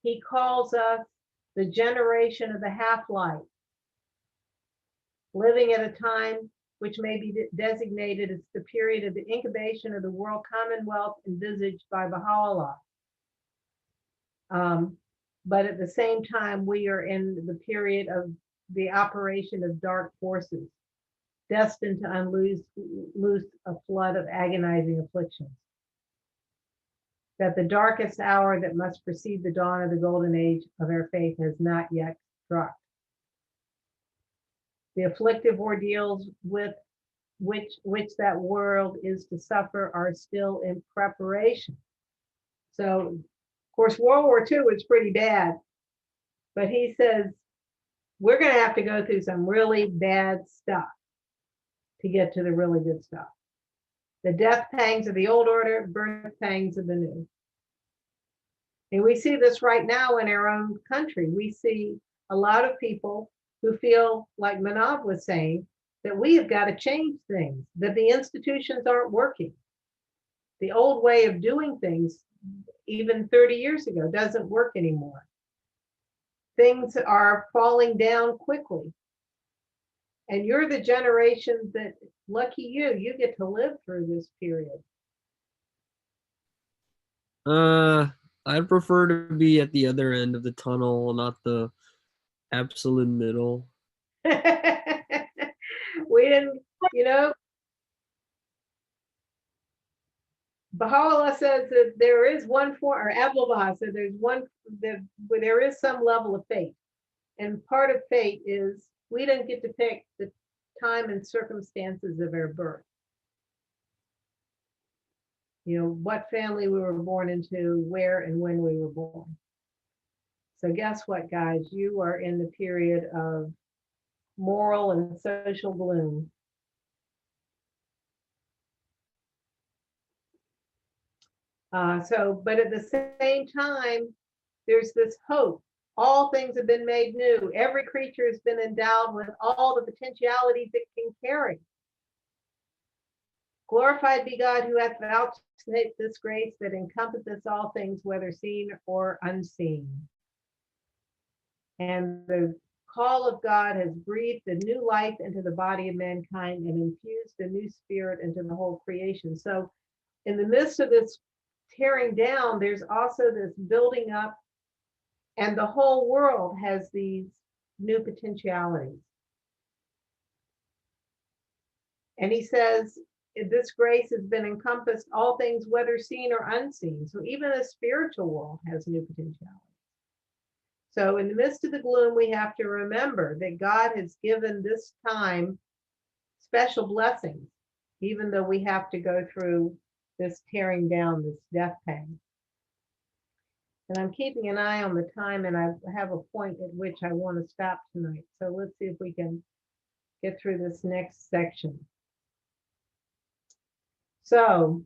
He calls us the generation of the half-life, living at a time which may be designated as the period of the incubation of the world commonwealth envisaged by Baha'u'lláh. But at the same time, we are in the period of the operation of dark forces, destined to unloose a flood of agonizing afflictions. That the darkest hour that must precede the dawn of the golden age of our faith has not yet struck. The afflictive ordeals with which that world is to suffer are still in preparation. So, of course, World War II was pretty bad, but he says we're going to have to go through some really bad stuff to get to the really good stuff. The death pangs of the old order, birth pangs of the new. And we see this right now in our own country. We see a lot of people who feel, like Manav was saying, that we have got to change things, that the institutions aren't working. The old way of doing things, even 30 years ago, doesn't work anymore. Things are falling down quickly. And you're the generation that, lucky you get to live through this period. I'd prefer to be at the other end of the tunnel, not the absolute middle. We didn't, Baha'u'lláh says that there is one form, or Abdul Baha said there is some level of fate. And part of fate is we didn't get to pick the time and circumstances of our birth. What family we were born into, where and when we were born. So guess what, guys? You are in the period of moral and social gloom. But at the same time, there's this hope. All things have been made new. Every creature has been endowed with all the potentialities it can carry. Glorified be God who hath vouchsafed this grace that encompasseth all things, whether seen or unseen. And the call of God has breathed a new life into the body of mankind and infused a new spirit into the whole creation. So in the midst of this tearing down, there's also this building up, and the whole world has these new potentialities. And he says, this grace has been encompassed all things, whether seen or unseen. So even the spiritual world has new potentialities. So in the midst of the gloom, we have to remember that God has given this time special blessings, even though we have to go through this tearing down, this death pang. And I'm keeping an eye on the time, and I have a point at which I want to stop tonight. So let's see if we can get through this next section. So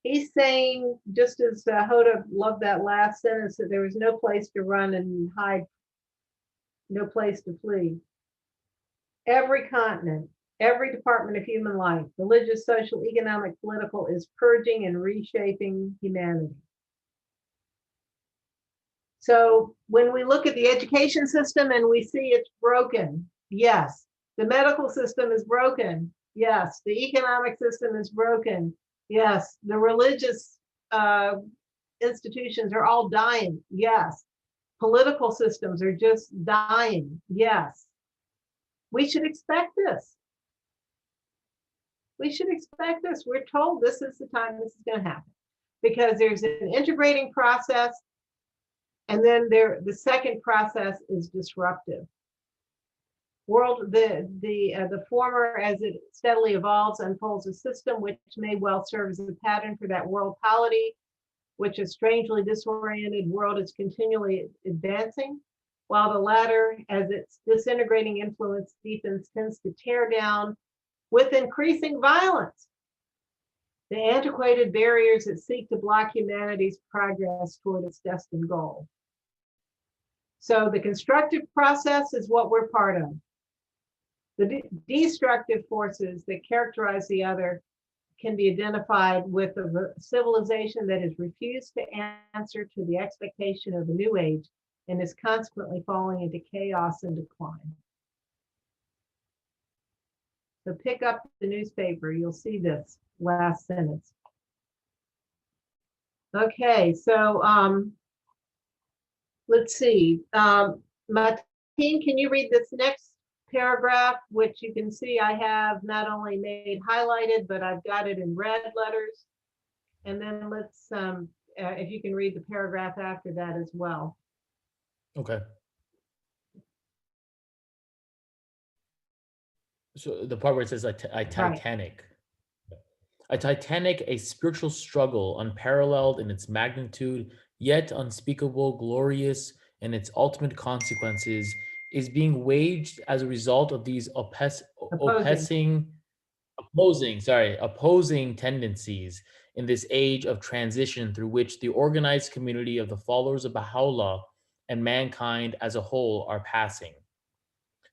he's saying, just as Hoda loved that last sentence, that there was no place to run and hide, no place to flee. Every continent, every department of human life, religious, social, economic, political, is purging and reshaping humanity. So when we look at the education system and we see it's broken, yes. The medical system is broken, yes. The economic system is broken, yes. The religious institutions are all dying. Yes. Political systems are just dying. Yes. We should expect this. We should expect this. We're told this is the time this is going to happen because there's an integrating process, and then the second process is disruptive. The former, as it steadily evolves, unfolds a system which may well serve as a pattern for that world polity, which a strangely disoriented world is continually advancing, while the latter, as its disintegrating influence deepens, tends to tear down with increasing violence the antiquated barriers that seek to block humanity's progress toward its destined goal. So the constructive process is what we're part of. The destructive forces that characterize the other can be identified with a civilization that has refused to answer to the expectation of the new age and is consequently falling into chaos and decline. So pick up the newspaper, you'll see this last sentence. Okay, so let's see. Martine, can you read this next paragraph, which you can see I have not only made highlighted, but I've got it in red letters. And then let's, if you can read the paragraph after that as well. Okay. So the part where it says a Titanic. A Titanic, a spiritual struggle unparalleled in its magnitude, yet unspeakable, glorious in its ultimate consequences, is being waged as a result of these opposing tendencies in this age of transition through which the organized community of the followers of Baha'u'lláh and mankind as a whole are passing.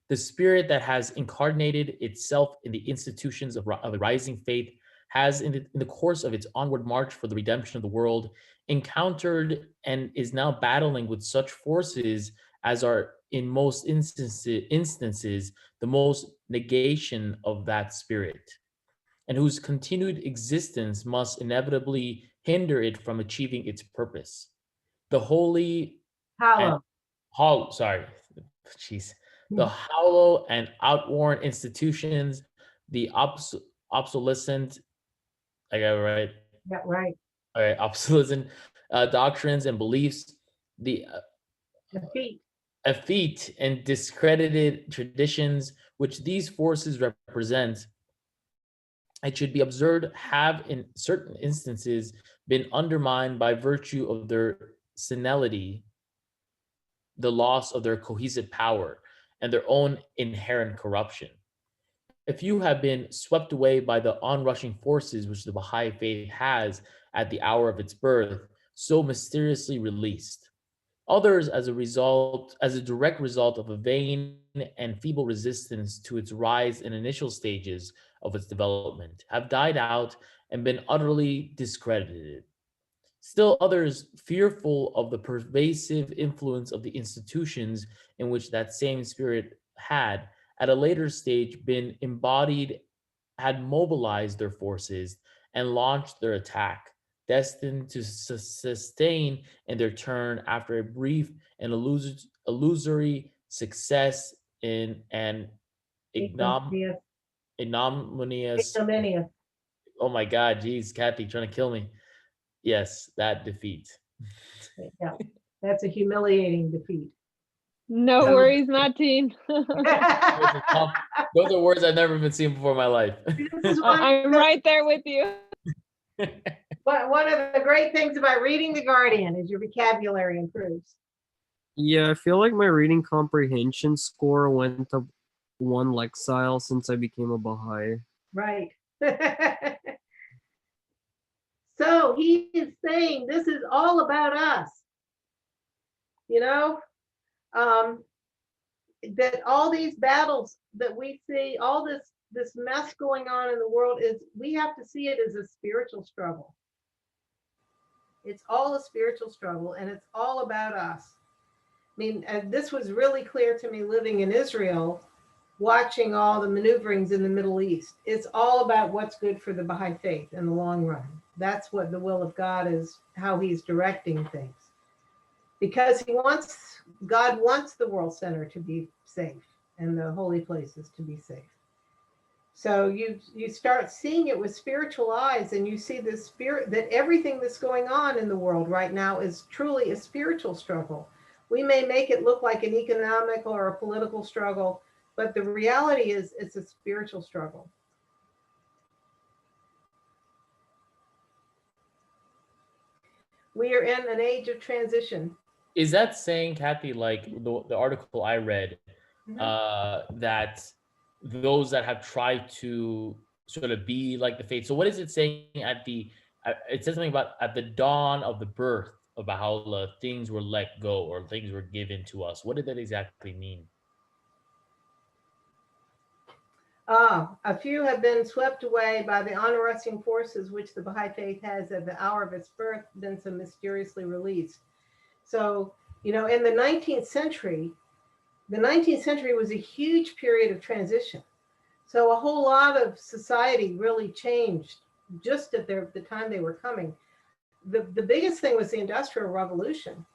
The spirit that has incarnated itself in the institutions of the rising faith has, in the course of its onward march for the redemption of the world, encountered and is now battling with such forces as are in most instances the most negation of that spirit, and whose continued existence must inevitably hinder it from achieving its purpose. The the hollow and outworn institutions, the obsolescent, I got it right. Yeah, right. All right, obsolescent doctrines and beliefs, the effete and discredited traditions which these forces represent, it should be observed, have in certain instances been undermined by virtue of their senility, the loss of their cohesive power, and their own inherent corruption. If you have been swept away by the onrushing forces which the Baha'i faith has, at the hour of its birth, so mysteriously released, others, as a direct result of a vain and feeble resistance to its rise in initial stages of its development, have died out and been utterly discredited. Still others, fearful of the pervasive influence of the institutions in which that same spirit had, at a later stage, been embodied, had mobilized their forces and launched their attack, destined to sustain in their turn after a brief and illusory success in an ignominious. Oh my God, geez, Kathy, trying to kill me. Yes, that defeat. Yeah, that's a humiliating defeat. No worries, Martine. Those are words I've never been seen before in my life. I'm right there with you. But one of the great things about reading The Guardian is your vocabulary improves. Yeah, I feel like my reading comprehension score went up 1 lexile since I became a Baha'i. Right. So he is saying this is all about us. You know, that all these battles that we see, all this mess going on in the world, is we have to see it as a spiritual struggle. It's all a spiritual struggle, and it's all about us. I mean, this was really clear to me living in Israel, watching all the maneuverings in the Middle East. It's all about what's good for the Baha'i faith in the long run. That's what the will of God is, how he's directing things. Because God wants the world center to be safe and the holy places to be safe. So you start seeing it with spiritual eyes, and you see the spirit, that everything that's going on in the world right now is truly a spiritual struggle. We may make it look like an economic or a political struggle, but the reality is it's a spiritual struggle. We are in an age of transition. Is that saying, Kathy, like the article I read, that those that have tried to sort of be like the faith? So what is it saying at the, it says something about at the dawn of the birth of Baha'u'lláh, things were let go or things were given to us. What did that exactly mean? A few have been swept away by the onrushing forces which the Baha'i faith has at the hour of its birth been so mysteriously released. So, in the 19th century was a huge period of transition. So a whole lot of society really changed just at the time they were coming. The biggest thing was the Industrial Revolution.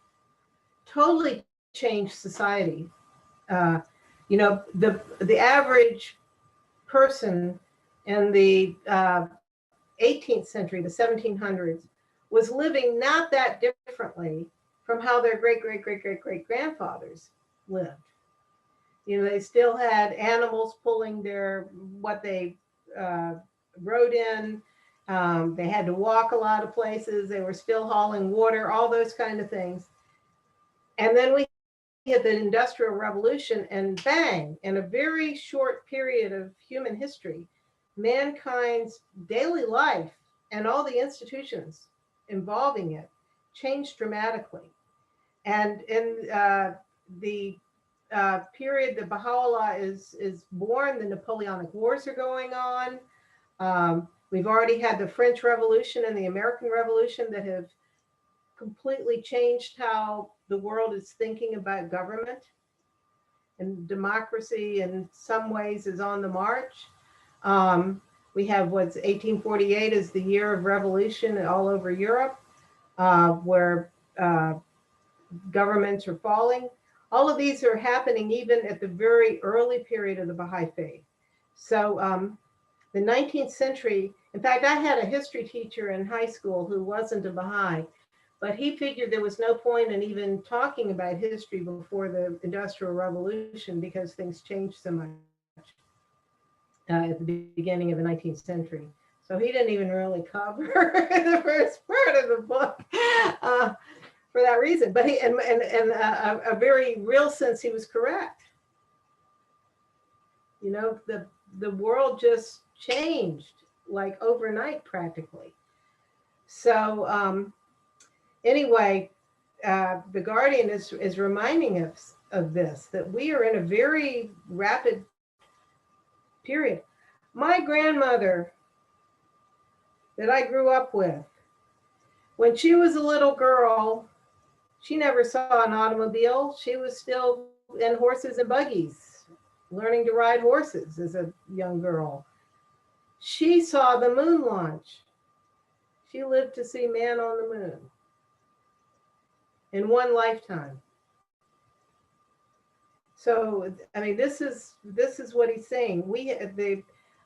Totally changed society. The average person in the 18th century, the 1700s, was living not that differently from how their great-great-great-great-great-grandfathers lived. They still had animals pulling what they rode in. They had to walk a lot of places. They were still hauling water, all those kind of things. And then we hit the Industrial Revolution, and bang, in a very short period of human history, mankind's daily life and all the institutions involving it changed dramatically. And in the period that Baha'u'lláh is born, the Napoleonic Wars are going on. We've already had the French Revolution and the American Revolution that have completely changed how the world is thinking about government, and democracy in some ways is on the march. We have 1848 is the year of revolution all over Europe, where governments are falling. All of these are happening even at the very early period of the Baha'i faith. So the 19th century, in fact, I had a history teacher in high school who wasn't a Baha'i, but he figured there was no point in even talking about history before the Industrial Revolution because things changed so much at the beginning of the 19th century. So he didn't even really cover the first part of the book for that reason. But he, and a very real sense, he was correct. The world just changed like overnight practically. So anyway, the Guardian is reminding us of this, that we are in a very rapid period. My grandmother that I grew up with, when she was a little girl, she never saw an automobile. She was still in horses and buggies, learning to ride horses as a young girl. She saw the moon launch. She lived to see man on the moon in one lifetime. So, I mean, this is what he's saying. The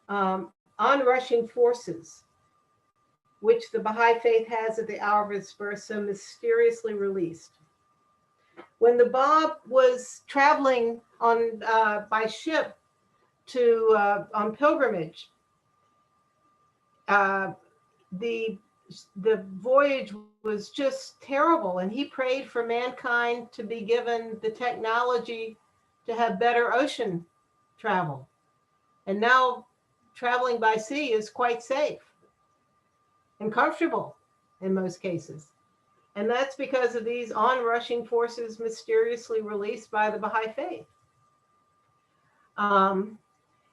onrushing forces, which the Baha'i faith has at the hour of its birth, so mysteriously released. When the Bab was traveling by ship on pilgrimage, the voyage was just terrible, and he prayed for mankind to be given the technology to have better ocean travel. And now traveling by sea is quite safe and comfortable in most cases. And that's because of these onrushing forces mysteriously released by the Baha'i faith. And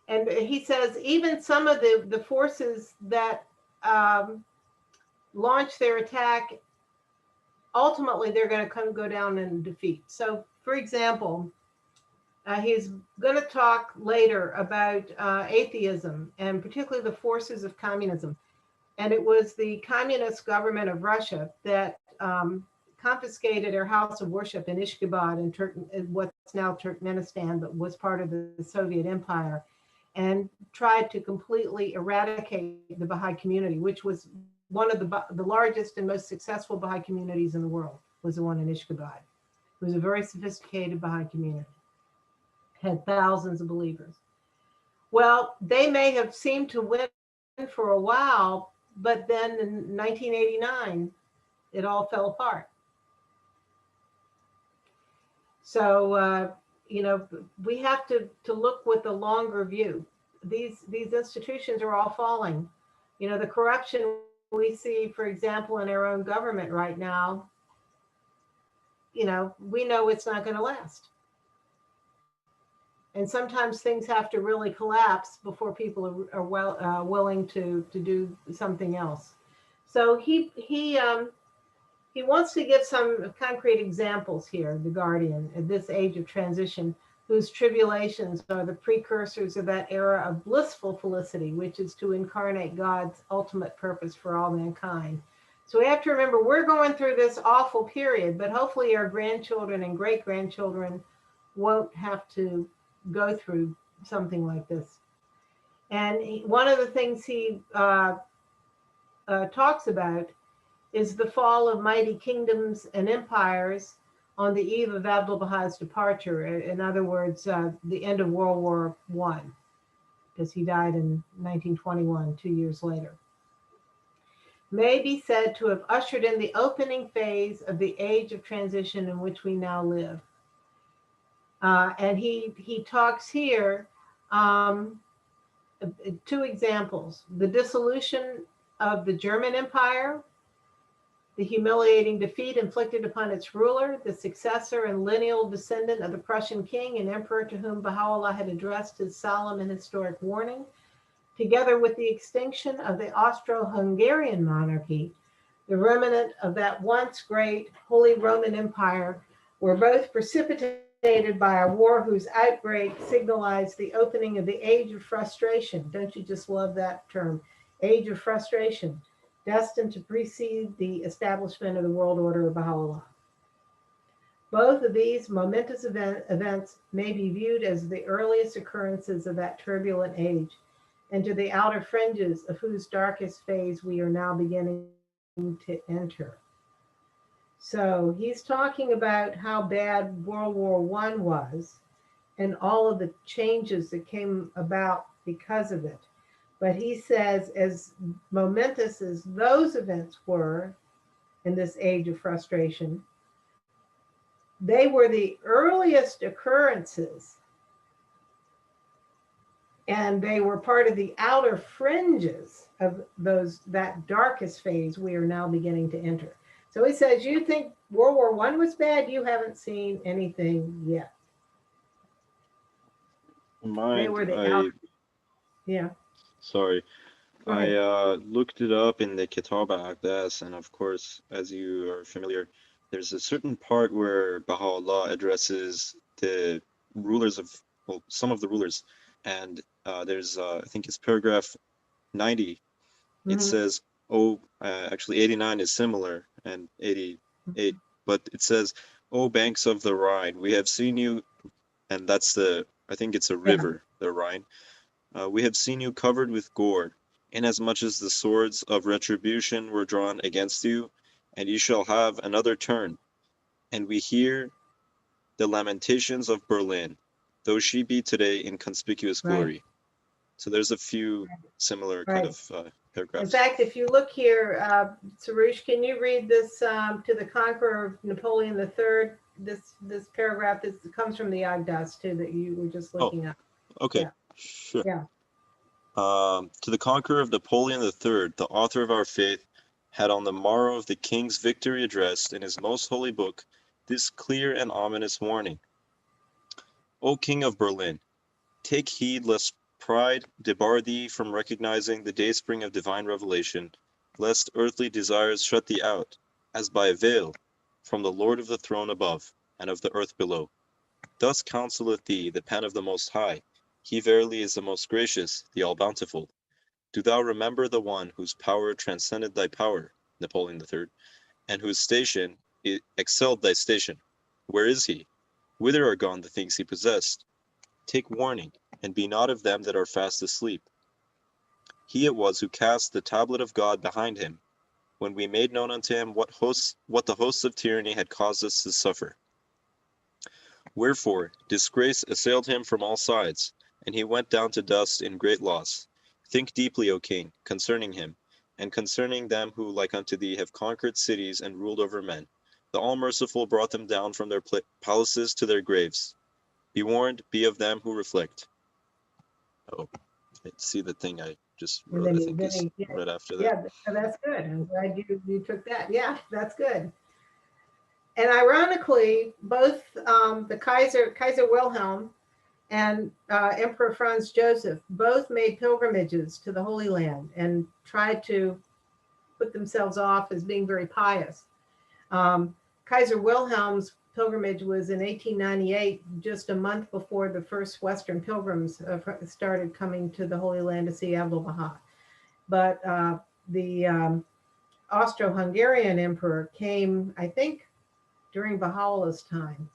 he says even some of the forces that launch their attack, ultimately they're going to go down in defeat. So, for example, He's going to talk later about atheism and particularly the forces of communism. And it was the communist government of Russia that confiscated our house of worship in Ishkabad in what's now Turkmenistan, but was part of the Soviet Empire, and tried to completely eradicate the Baha'i community, which was one of the largest and most successful Baha'i communities in the world, was the one in Ishkabad. It was a very sophisticated Baha'i community, had thousands of believers. Well, they may have seemed to win for a while, but then in 1989, it all fell apart. So, we have to look with a longer view. These institutions are all falling. The corruption we see, for example, in our own government right now, we know it's not going to last. And sometimes things have to really collapse before people are willing to do something else. So he wants to give some concrete examples here, the Guardian, at this age of transition, whose tribulations are the precursors of that era of blissful felicity, which is to incarnate God's ultimate purpose for all mankind. So we have to remember we're going through this awful period, but hopefully our grandchildren and great-grandchildren won't have to go through something like this. And one of the things he talks about is the fall of mighty kingdoms and empires on the eve of Abdu'l-Bahá's departure. In other words, the end of World War I, because he died in 1921, 2 years later, may be said to have ushered in the opening phase of the age of transition in which we now live. And he talks here, two examples: the dissolution of the German Empire, the humiliating defeat inflicted upon its ruler, the successor and lineal descendant of the Prussian king and emperor to whom Baha'u'lláh had addressed his solemn and historic warning, together with the extinction of the Austro-Hungarian monarchy, the remnant of that once great Holy Roman Empire, were both precipitated by a war whose outbreak signalized the opening of the age of frustration. Don't you just love that term? Age of frustration, destined to precede the establishment of the world order of Baha'u'lláh. Both of these momentous events may be viewed as the earliest occurrences of that turbulent age, and to the outer fringes of whose darkest phase we are now beginning to enter. So he's talking about how bad World War I was and all of the changes that came about because of it. But he says, as momentous as those events were in this age of frustration, they were the earliest occurrences, and they were part of the outer fringes of that darkest phase we are now beginning to enter. So he says, you think World War I was bad? You haven't seen anything yet. They were the yeah. Sorry. Right. I looked it up in the Kitab al-Aqdas, and of course, as you are familiar, there's a certain part where Baha'u'lláh addresses the rulers of, well, some of the rulers, and there's, I think it's paragraph 90. It says, actually 89 is similar, and 88, but it says, "Oh, banks of the Rhine, we have seen you," and that's I think it's a river, the Rhine. "We have seen you covered with gore, inasmuch as the swords of retribution were drawn against you, and you shall have another turn. And we hear the lamentations of Berlin, though she be today in conspicuous glory." So there's a few similar kind of paragraphs. In fact, if you look here, Sarush, can you read this to the conqueror of Napoleon III? This paragraph, this comes from the Agdas too, that you were just looking at. Okay, Yeah. sure. Yeah. To the conqueror of Napoleon III, the author of our faith, had on the morrow of the king's victory addressed in his most holy book this clear and ominous warning: "O King of Berlin, take heed lest pride debar thee from recognizing the dayspring of divine revelation, lest earthly desires shut thee out, as by a veil, from the Lord of the throne above and of the earth below." Thus counseleth thee the pen of the Most High. He verily is the most gracious, the all-bountiful. Do thou remember the one whose power transcended thy power, Napoleon III, and whose station excelled thy station. Where is he? Whither are gone the things he possessed? Take warning, and be not of them that are fast asleep. He it was who cast the tablet of God behind him, when we made known unto him what the hosts of tyranny had caused us to suffer. Wherefore disgrace assailed him from all sides, and he went down to dust in great loss. Think deeply, O king, concerning him, and concerning them who like unto thee have conquered cities and ruled over men. The all-merciful brought them down from their palaces to their graves. Be warned, be of them who reflect. Oh, I see the thing I just And wrote, I then think is right after that. yeah, that's good. I'm glad you took that. Yeah, that's good. And ironically, both the Kaiser Wilhelm and Emperor Franz Joseph both made pilgrimages to the Holy Land and tried to put themselves off as being very pious. Kaiser Wilhelm's pilgrimage was in 1898, just a month before the first Western pilgrims started coming to the Holy Land to see Abdu'l-Bahá. But the Austro-Hungarian emperor came, I think, during Baha'u'llah's time.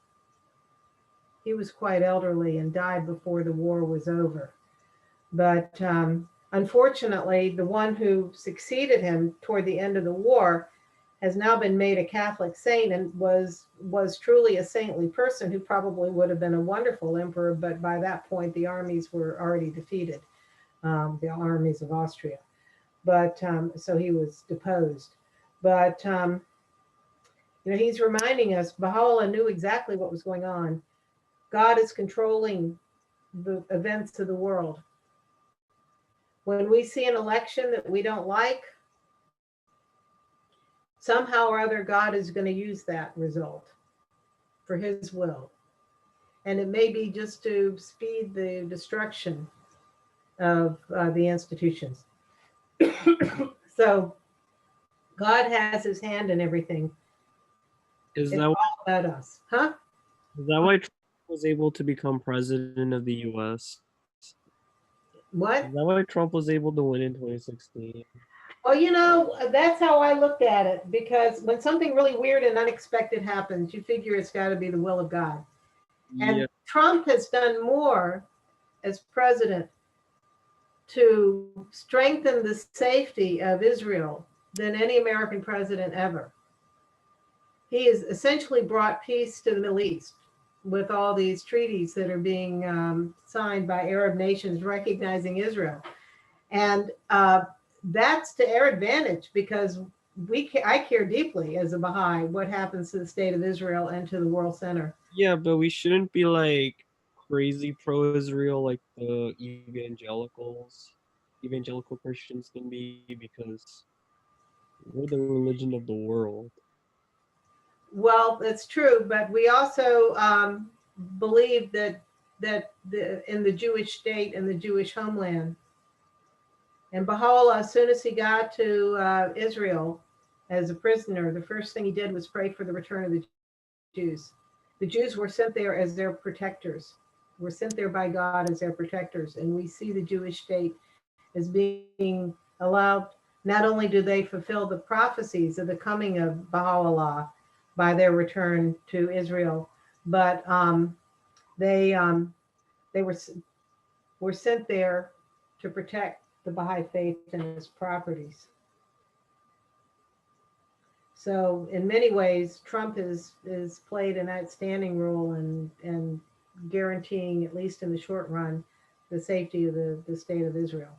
He was quite elderly and died before the war was over. But unfortunately, the one who succeeded him toward the end of the war has now been made a Catholic saint and was truly a saintly person who probably would have been a wonderful emperor, but by that point the armies were already defeated, the armies of Austria. But so he was deposed. But he's reminding us, Baha'u'lláh knew exactly what was going on. God is controlling the events of the world. When we see an election that we don't like, somehow or other, God is going to use that result for his will. And it may be just to speed the destruction of the institutions. So God has his hand in everything. Is It's that all about us. Huh? is that why Trump was able to become president of the U.S.? What? Is that why Trump was able to win in 2016? Well, that's how I looked at it, because when something really weird and unexpected happens, you figure it's got to be the will of God. And Yeah, Trump has done more as president to strengthen the safety of Israel than any American president ever. He has essentially brought peace to the Middle East with all these treaties that are being signed by Arab nations recognizing Israel. And that's to our advantage, because I care deeply as a Baha'i what happens to the state of Israel and to the World Center. yeah, but we shouldn't be like crazy pro-Israel like the evangelical Christians can be, because we're the religion of the world. Well, that's true, but we also believe that in the Jewish state and the Jewish homeland. And Baha'u'lláh, as soon as he got to Israel as a prisoner, the first thing he did was pray for the return of the Jews. The Jews were sent there as their protectors, were sent there by God as their protectors. And we see the Jewish state as being allowed. Not only do they fulfill the prophecies of the coming of Baha'u'lláh by their return to Israel, but they were sent there to protect the Baha'i faith and its properties. So in many ways, Trump has played an outstanding role in guaranteeing, at least in the short run, the safety of the state of Israel.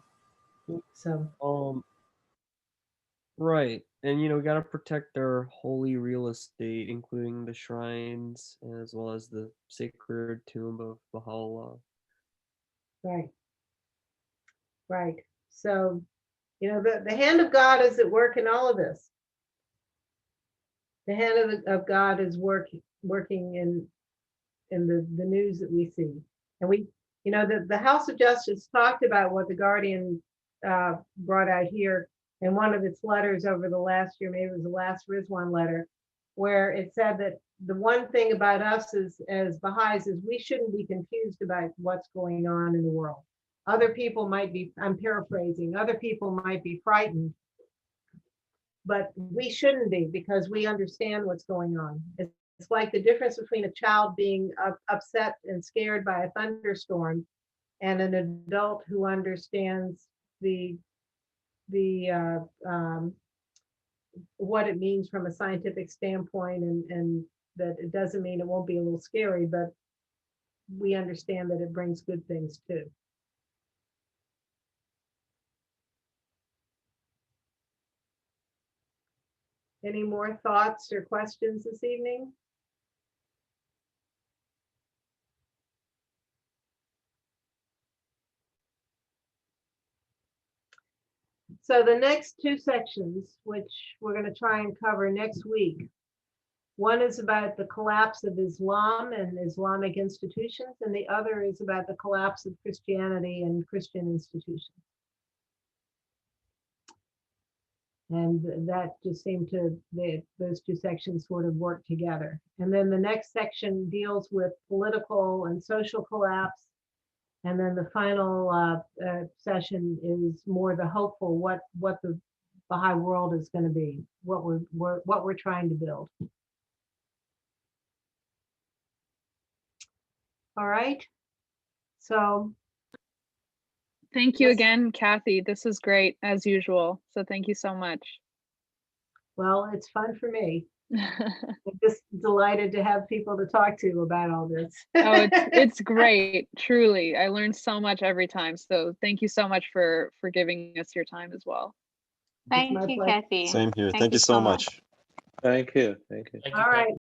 So Right. And we gotta protect their holy real estate, including the shrines as well as the sacred tomb of Baha'u'llah. right. So the hand of God is at work in all of this. The hand of God is working in the news that we see. And the House of Justice talked about what the Guardian brought out here in one of its letters over the last year, maybe it was the last Rizwan letter, where it said that the one thing about us as Baha'is is we shouldn't be confused about what's going on in the world. Other people might be, I'm paraphrasing, other people might be frightened, but we shouldn't be, because we understand what's going on. It's like the difference between a child being upset and scared by a thunderstorm and an adult who understands what it means from a scientific standpoint, and that it doesn't mean it won't be a little scary, but we understand that it brings good things too. Any more thoughts or questions this evening? So the next two sections, which we're going to try and cover next week, one is about the collapse of Islam and Islamic institutions, and the other is about the collapse of Christianity and Christian institutions. And that just seemed to, those two sections sort of work together. And then the next section deals with political and social collapse. And then the final session is more the hopeful, what the Baha'i world is going to be, what we're trying to build. All right. So Thank you Yes. again, Kathy. This is great as usual. So thank you so much. well, it's fun for me. I'm just delighted to have people to talk to about all this. Oh, it's great. Truly. I learn so much every time. So thank you so much for giving us your time as well. my Thank you, pleasure. Kathy. Same here. Thank you so much. Thank you. Thank you. Thank you, All right.